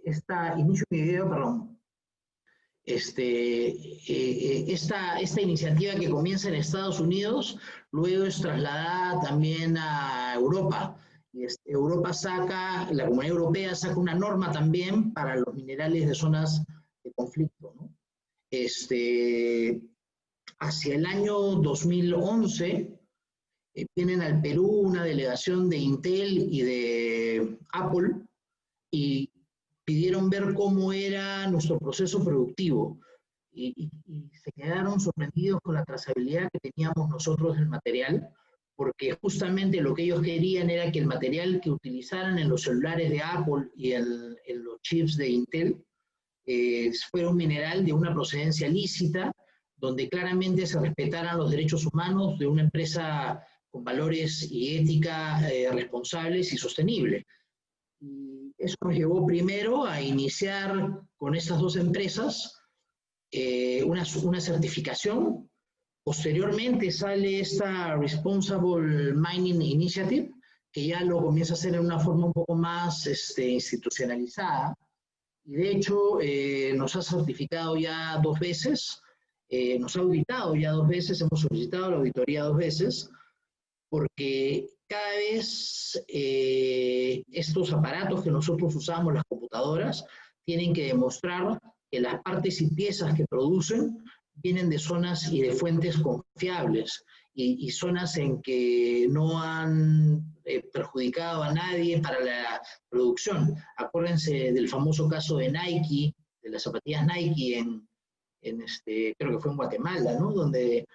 esta iniciativa que comienza en Estados Unidos, luego es trasladada también a Europa. Y Europa saca, la Comunidad Europea saca una norma también para los minerales de zonas de conflicto, ¿no? Hacia el año 2011, vienen al Perú una delegación de Intel y de Apple y pidieron ver cómo era nuestro proceso productivo y se quedaron sorprendidos con la trazabilidad que teníamos nosotros del material, porque justamente lo que ellos querían era que el material que utilizaran en los celulares de Apple y en los chips de Intel fuera un mineral de una procedencia lícita, donde claramente se respetaran los derechos humanos de una empresa con valores y ética responsables y sostenibles. Y eso nos llevó primero a iniciar con estas dos empresas una certificación. Posteriormente sale esta Responsible Mining Initiative, que ya lo comienza a hacer en una forma un poco más institucionalizada. Y de hecho nos ha certificado ya 2 veces, nos ha auditado ya 2 veces, hemos solicitado la auditoría 2 veces, porque cada vez estos aparatos que nosotros usamos, las computadoras, tienen que demostrar que las partes y piezas que producen vienen de zonas y de fuentes confiables y zonas en que no han perjudicado a nadie para la producción. Acuérdense del famoso caso de Nike, de las zapatillas Nike creo que fue en Guatemala, ¿no? Donde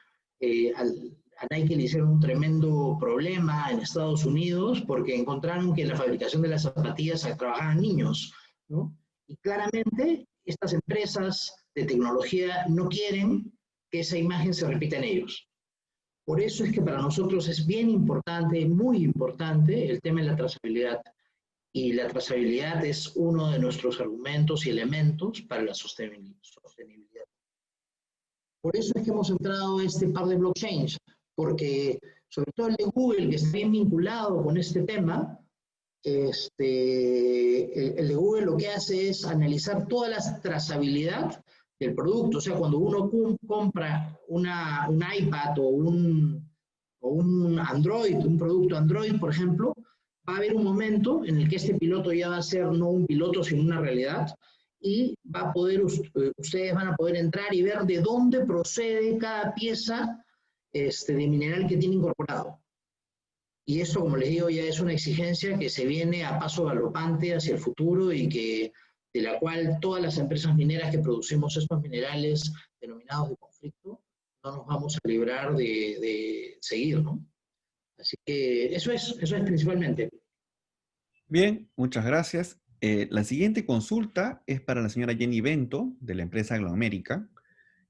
a Nike le hicieron un tremendo problema en Estados Unidos porque encontraron que en la fabricación de las zapatillas trabajaban niños, ¿no? Y claramente estas empresas de tecnología no quieren que esa imagen se repita en ellos. Por eso es que para nosotros es bien importante, muy importante, el tema de la trazabilidad. Y la trazabilidad es uno de nuestros argumentos y elementos para la sostenibilidad. Por eso es que hemos entrado a este par de blockchains, porque sobre todo el de Google, que está bien vinculado con este tema, el de Google lo que hace es analizar toda la trazabilidad del producto. O sea, cuando uno compra un iPad o un Android, un producto Android, por ejemplo, va a haber un momento en el que este piloto ya va a ser no un piloto, sino una realidad, y va a poder, ustedes van a poder entrar y ver de dónde procede cada pieza de mineral que tiene incorporado. Y esto, como les digo, ya es una exigencia que se viene a paso galopante hacia el futuro y de la cual todas las empresas mineras que producimos estos minerales denominados de conflicto no nos vamos a librar de seguir, ¿no? Así que eso es principalmente. Bien, muchas gracias. La siguiente consulta es para la señora Jenny Bento, de la empresa Anglo-América,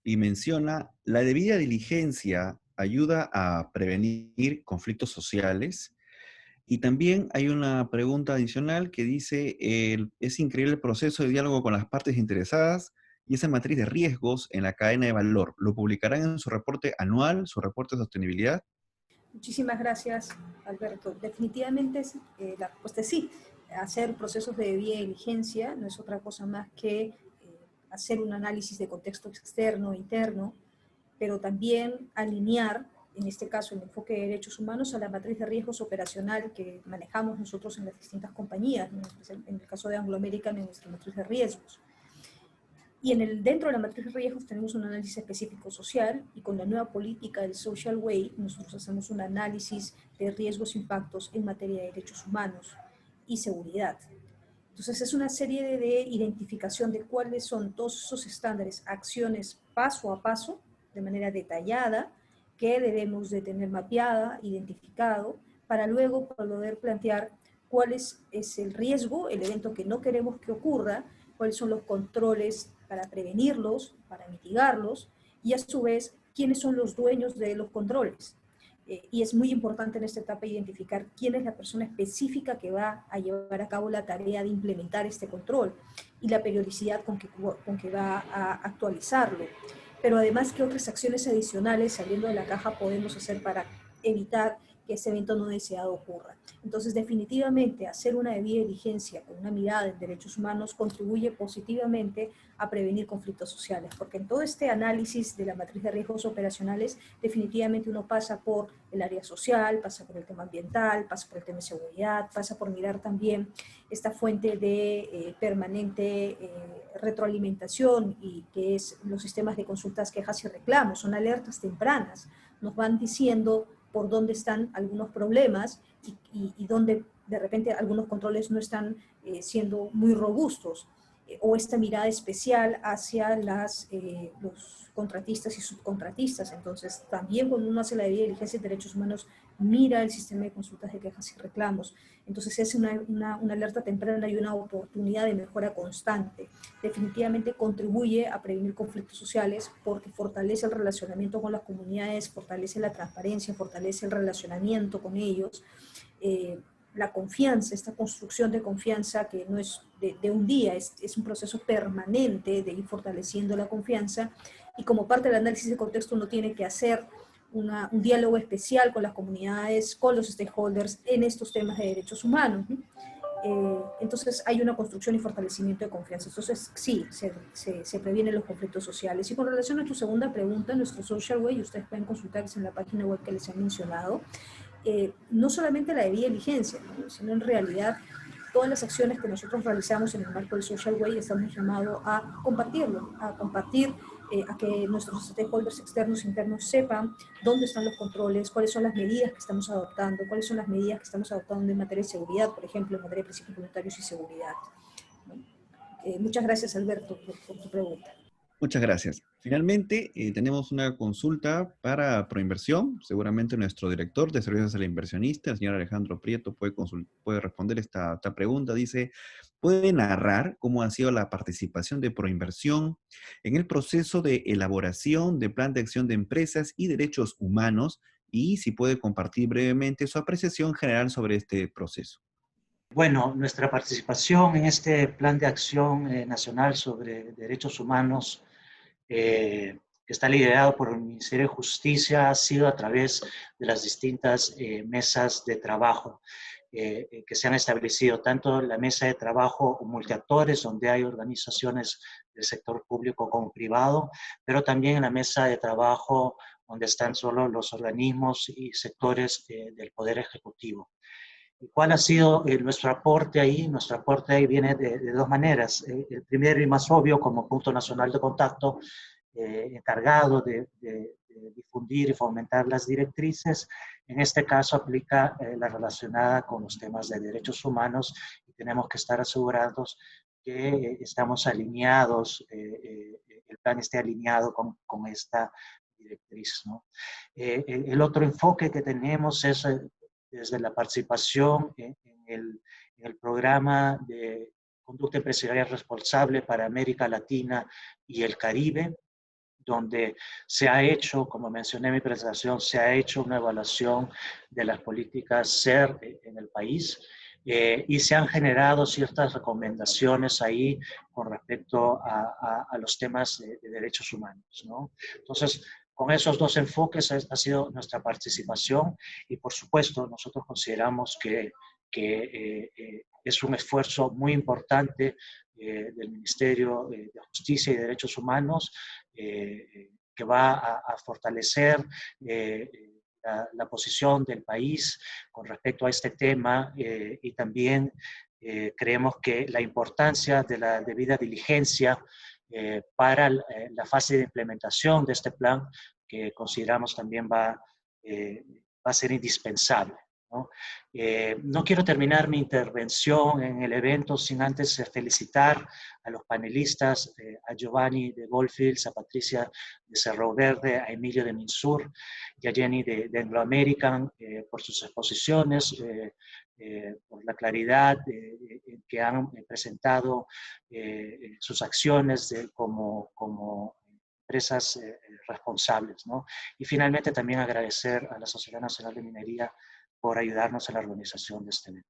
y menciona: la debida diligencia ayuda a prevenir conflictos sociales. Y también hay una pregunta adicional que dice: es increíble el proceso de diálogo con las partes interesadas y esa matriz de riesgos en la cadena de valor. ¿Lo publicarán en su reporte anual, su reporte de sostenibilidad? Muchísimas gracias, Alberto. Definitivamente la respuesta es sí. Hacer procesos de debida diligencia no es otra cosa más que hacer un análisis de contexto externo e interno, pero también alinear, en este caso, el enfoque de derechos humanos a la matriz de riesgos operacional que manejamos nosotros en las distintas compañías, en el caso de Anglo American, en nuestra matriz de riesgos. Y dentro de la matriz de riesgos tenemos un análisis específico social, y con la nueva política del Social Way nosotros hacemos un análisis de riesgos e impactos en materia de derechos humanos y seguridad. Entonces es una serie de identificación de cuáles son todos esos estándares, acciones paso a paso, de manera detallada, que debemos de tener mapeada, identificado, para luego poder plantear cuál es el riesgo, el evento que no queremos que ocurra, cuáles son los controles para prevenirlos, para mitigarlos, y a su vez, quiénes son los dueños de los controles. Y es muy importante en esta etapa identificar quién es la persona específica que va a llevar a cabo la tarea de implementar este control y la periodicidad con que va a actualizarlo. Pero además, ¿qué otras acciones adicionales saliendo de la caja podemos hacer para evitar que ese evento no deseado ocurra? Entonces, definitivamente, hacer una debida diligencia con una mirada en derechos humanos contribuye positivamente a prevenir conflictos sociales, porque en todo este análisis de la matriz de riesgos operacionales, definitivamente uno pasa por el área social, pasa por el tema ambiental, pasa por el tema de seguridad, pasa por mirar también esta fuente de permanente retroalimentación, y que es los sistemas de consultas, quejas y reclamos. Son alertas tempranas, nos van diciendo por dónde están algunos problemas y dónde de repente algunos controles no están siendo muy robustos, o esta mirada especial hacia los contratistas y subcontratistas. Entonces, también cuando uno hace la debida diligencia de derechos humanos, mira el sistema de consultas de quejas y reclamos. Entonces, es una alerta temprana y una oportunidad de mejora constante. Definitivamente contribuye a prevenir conflictos sociales porque fortalece el relacionamiento con las comunidades, fortalece la transparencia, fortalece el relacionamiento con ellos, la confianza, esta construcción de confianza que no es de un día, es un proceso permanente de ir fortaleciendo la confianza, y como parte del análisis de contexto uno tiene que hacer un diálogo especial con las comunidades, con los stakeholders en estos temas de derechos humanos, ¿no? Entonces hay una construcción y fortalecimiento de confianza. Entonces sí, se previenen los conflictos sociales. Y con relación a tu segunda pregunta, nuestro social way, ustedes pueden consultar en la página web que les he mencionado, no solamente la debida diligencia, ¿no?, sino en realidad todas las acciones que nosotros realizamos en el marco del Social Way estamos llamados a compartirlo, a compartir, a que nuestros stakeholders externos e internos sepan dónde están los controles, cuáles son las medidas que estamos adoptando, cuáles son las medidas que estamos adoptando en materia de seguridad, por ejemplo, en materia de principios voluntarios y seguridad, ¿no? Muchas gracias, Alberto, por tu pregunta. Muchas gracias. Finalmente, tenemos una consulta para Proinversión. Seguramente nuestro director de servicios al inversionista, el señor Alejandro Prieto, puede responder esta pregunta. Dice, ¿puede narrar cómo ha sido la participación de Proinversión en el proceso de elaboración de plan de acción de empresas y derechos humanos? Y si puede compartir brevemente su apreciación general sobre este proceso. Bueno, nuestra participación en este Plan de Acción Nacional sobre Derechos Humanos, que está liderado por el Ministerio de Justicia, ha sido a través de las distintas mesas de trabajo que se han establecido, tanto la mesa de trabajo multiactores, donde hay organizaciones del sector público como privado, pero también en la mesa de trabajo donde están solo los organismos y sectores del Poder Ejecutivo. ¿Cuál ha sido nuestro aporte ahí? Nuestro aporte ahí viene de dos maneras. El primero y más obvio, como punto nacional de contacto, encargado de difundir y fomentar las directrices. En este caso aplica la relacionada con los temas de derechos humanos, y tenemos que estar asegurados que estamos alineados, el plan esté alineado con esta directriz, ¿no? El otro enfoque que tenemos es desde la participación en el programa de conducta empresarial responsable para América Latina y el Caribe, donde se ha hecho, como mencioné en mi presentación, se ha hecho una evaluación de las políticas SER en el país, y se han generado ciertas recomendaciones ahí con respecto a los temas de derechos humanos, ¿no? Entonces, con esos dos enfoques ha sido nuestra participación, y por supuesto nosotros consideramos que es un esfuerzo muy importante del Ministerio de Justicia y Derechos Humanos, que va a fortalecer la posición del país con respecto a este tema, y también creemos que la importancia de la debida diligencia para la fase de implementación de este plan, que consideramos también va a ser indispensable, ¿no? No quiero terminar mi intervención en el evento sin antes felicitar a los panelistas, a Giovanni de Goldfields, a Patricia de Cerro Verde, a Emilio de Minsur y a Jenny de Anglo American por sus exposiciones, por la claridad que han presentado sus acciones como empresas responsables, ¿no? Y finalmente también agradecer a la Sociedad Nacional de Minería por ayudarnos en la organización de este evento.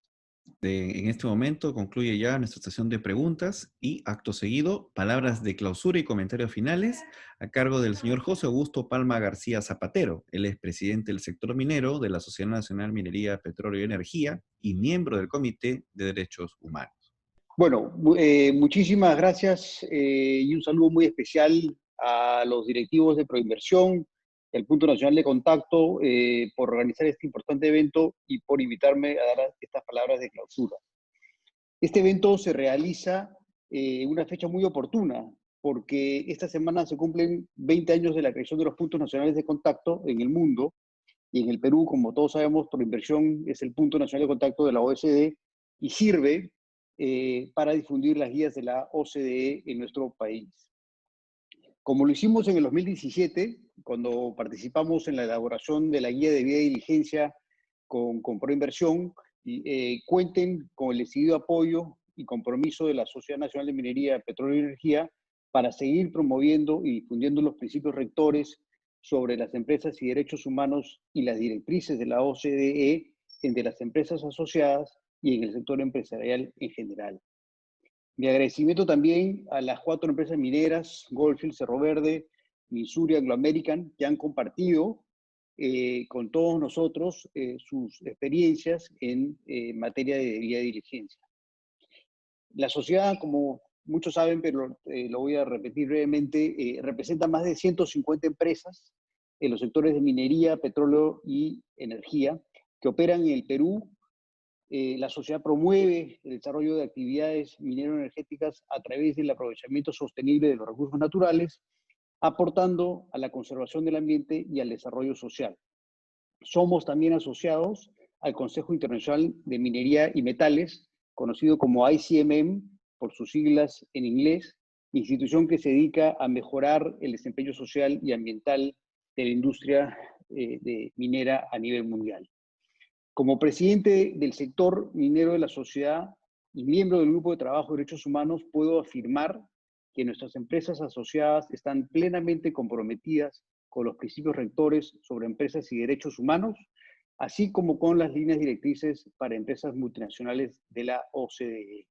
En este momento concluye ya nuestra sesión de preguntas y acto seguido, palabras de clausura y comentarios finales a cargo del señor José Augusto Palma García Zapatero. Él es presidente del sector minero de la Sociedad Nacional Minería, Petróleo y Energía y miembro del Comité de Derechos Humanos. Bueno, muchísimas gracias y un saludo muy especial a los directivos de Proinversión, el Punto Nacional de Contacto, por organizar este importante evento y por invitarme a dar estas palabras de clausura. Este evento se realiza en una fecha muy oportuna, porque esta semana se cumplen 20 años de la creación de los Puntos Nacionales de Contacto en el mundo, y en el Perú, como todos sabemos, Proinversión es el Punto Nacional de Contacto de la OSD y sirve para difundir las guías de la OCDE en nuestro país. Como lo hicimos en el 2017, cuando participamos en la elaboración de la guía de debida diligencia con Proinversión, cuenten con el decidido apoyo y compromiso de la Sociedad Nacional de Minería, Petróleo y Energía para seguir promoviendo y difundiendo los principios rectores sobre las empresas y derechos humanos y las directrices de la OCDE entre las empresas asociadas y en el sector empresarial en general. Mi agradecimiento también a las 4 empresas mineras, Goldfields, Cerro Verde, Minsur y Anglo American, que han compartido con todos nosotros sus experiencias en materia de debida diligencia. La sociedad, como muchos saben, pero lo voy a repetir brevemente, representa más de 150 empresas en los sectores de minería, petróleo y energía que operan en el Perú. La sociedad promueve el desarrollo de actividades minero-energéticas a través del aprovechamiento sostenible de los recursos naturales, aportando a la conservación del ambiente y al desarrollo social. Somos también asociados al Consejo Internacional de Minería y Metales, conocido como ICMM, por sus siglas en inglés, institución que se dedica a mejorar el desempeño social y ambiental de la industria minera a nivel mundial. Como presidente del sector minero de la sociedad y miembro del Grupo de Trabajo de Derechos Humanos, puedo afirmar que nuestras empresas asociadas están plenamente comprometidas con los principios rectores sobre empresas y derechos humanos, así como con las líneas directrices para empresas multinacionales de la OCDE.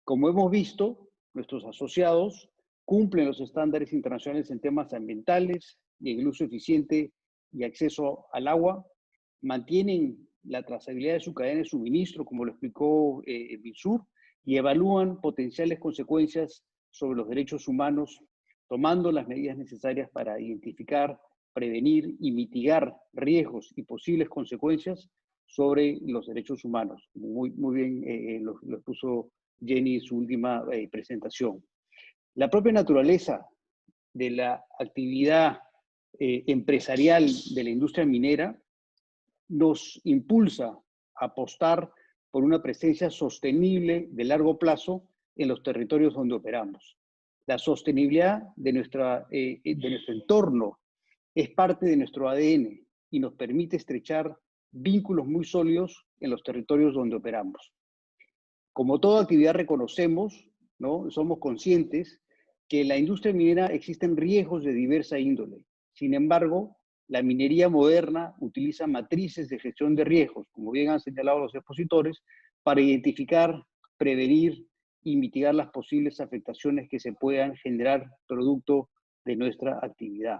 Como hemos visto, nuestros asociados cumplen los estándares internacionales en temas ambientales y en el uso eficiente y acceso al agua, mantienen la trazabilidad de su cadena de suministro, como lo explicó Minsur, y evalúan potenciales consecuencias sobre los derechos humanos, tomando las medidas necesarias para identificar, prevenir y mitigar riesgos y posibles consecuencias sobre los derechos humanos. Muy bien lo expuso Jenny en su última presentación. La propia naturaleza de la actividad empresarial de la industria minera nos impulsa a apostar por una presencia sostenible de largo plazo en los territorios donde operamos. La sostenibilidad de nuestro entorno es parte de nuestro ADN y nos permite estrechar vínculos muy sólidos en los territorios donde operamos. Como toda actividad reconocemos, ¿no? Somos conscientes que en la industria minera existen riesgos de diversa índole. Sin embargo, la minería moderna utiliza matrices de gestión de riesgos, como bien han señalado los expositores, para identificar, prevenir y mitigar las posibles afectaciones que se puedan generar producto de nuestra actividad.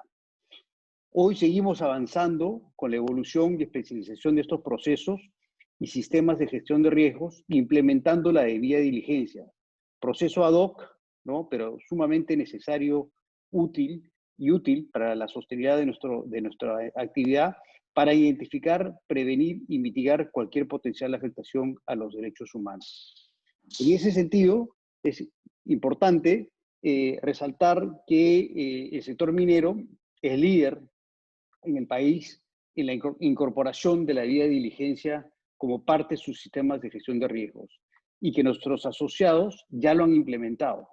Hoy seguimos avanzando con la evolución y especialización de estos procesos y sistemas de gestión de riesgos, implementando la debida diligencia. Proceso ad hoc, ¿no? Pero sumamente necesario, útil para la sostenibilidad de nuestra actividad, para identificar, prevenir y mitigar cualquier potencial afectación a los derechos humanos. En ese sentido, es importante resaltar que el sector minero es líder en el país en la incorporación de la debida diligencia como parte de sus sistemas de gestión de riesgos y que nuestros asociados ya lo han implementado.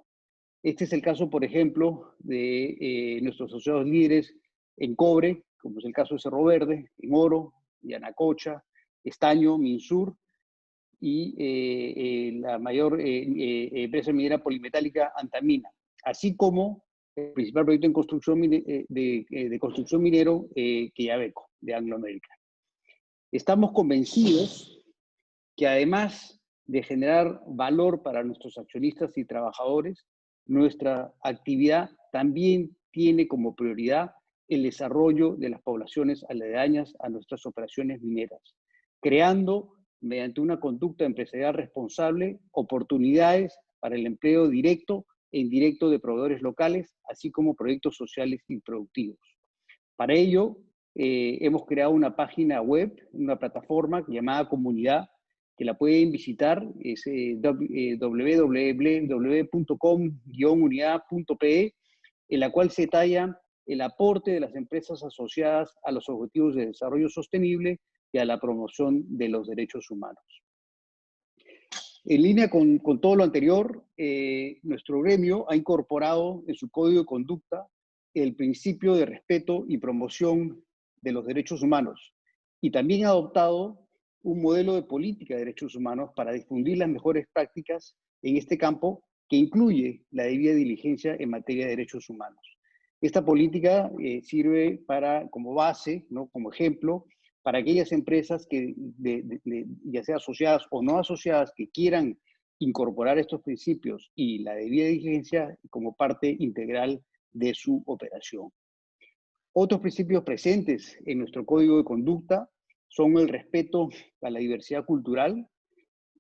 Este es el caso, por ejemplo, de nuestros asociados líderes en cobre, como es el caso de Cerro Verde, en oro, Yanacocha, Estaño, Minsur y la mayor empresa minera polimetálica Antamina, así como el principal proyecto en construcción de construcción minero, Quellaveco, de Anglo American. Estamos convencidos que además de generar valor para nuestros accionistas y trabajadores, nuestra actividad también tiene como prioridad el desarrollo de las poblaciones aledañas a nuestras operaciones mineras, creando, mediante una conducta empresarial responsable, oportunidades para el empleo directo e indirecto de proveedores locales, así como proyectos sociales y productivos. Para ello, hemos creado una página web, una plataforma llamada Comunidad, que la pueden visitar, es www.com-unidad.pe, en la cual se detalla el aporte de las empresas asociadas a los objetivos de desarrollo sostenible y a la promoción de los derechos humanos. En línea con todo lo anterior, nuestro gremio ha incorporado en su código de conducta el principio de respeto y promoción de los derechos humanos y también ha adoptado un modelo de política de derechos humanos para difundir las mejores prácticas en este campo que incluye la debida diligencia en materia de derechos humanos. Esta política sirve como base, ¿no?, como ejemplo, para aquellas empresas que, ya sea asociadas o no asociadas, que quieran incorporar estos principios y la debida diligencia como parte integral de su operación. Otros principios presentes en nuestro código de conducta son el respeto a la diversidad cultural,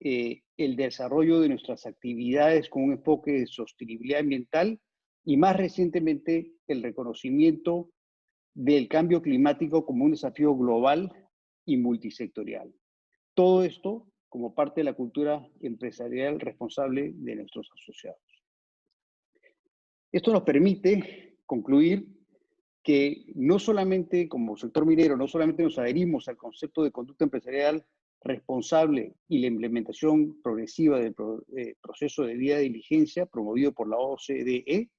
el desarrollo de nuestras actividades con un enfoque de sostenibilidad ambiental y más recientemente el reconocimiento del cambio climático como un desafío global y multisectorial. Todo esto como parte de la cultura empresarial responsable de nuestros asociados. Esto nos permite concluir que no solamente como sector minero, no solamente nos adherimos al concepto de conducta empresarial responsable y la implementación progresiva del proceso de debida diligencia promovido por la OCDE,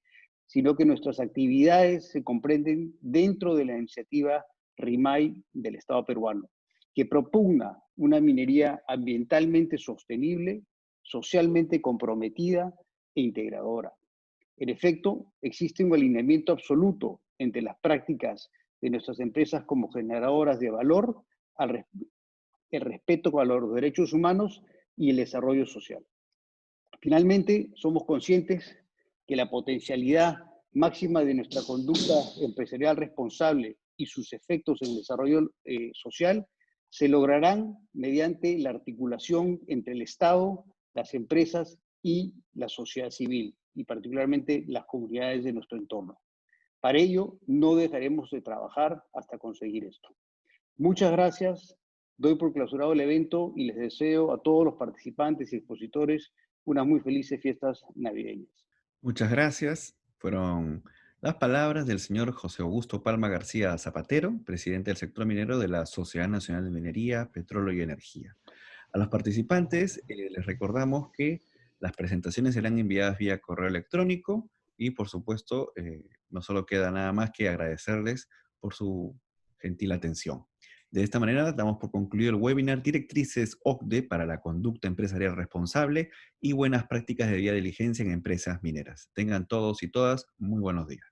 sino que nuestras actividades se comprenden dentro de la iniciativa RIMAI del Estado peruano, que propugna una minería ambientalmente sostenible, socialmente comprometida e integradora. En efecto, existe un alineamiento absoluto entre las prácticas de nuestras empresas como generadoras de valor, el respeto a los derechos humanos y el desarrollo social. Finalmente, somos conscientes que la potencialidad máxima de nuestra conducta empresarial responsable y sus efectos en el desarrollo social se lograrán mediante la articulación entre el Estado, las empresas y la sociedad civil, y particularmente las comunidades de nuestro entorno. Para ello, no dejaremos de trabajar hasta conseguir esto. Muchas gracias. Doy por clausurado el evento y les deseo a todos los participantes y expositores unas muy felices fiestas navideñas. Muchas gracias. Fueron las palabras del señor José Augusto Palma García Zapatero, presidente del sector minero de la Sociedad Nacional de Minería, Petróleo y Energía. A los participantes les recordamos que las presentaciones serán enviadas vía correo electrónico y, por supuesto, no solo queda nada más que agradecerles por su gentil atención. De esta manera, damos por concluido el webinar Directrices OCDE para la conducta empresarial responsable y buenas prácticas de debida diligencia en empresas mineras. Tengan todos y todas muy buenos días.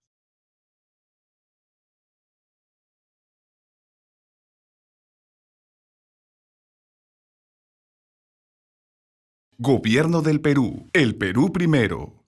Gobierno del Perú. El Perú primero.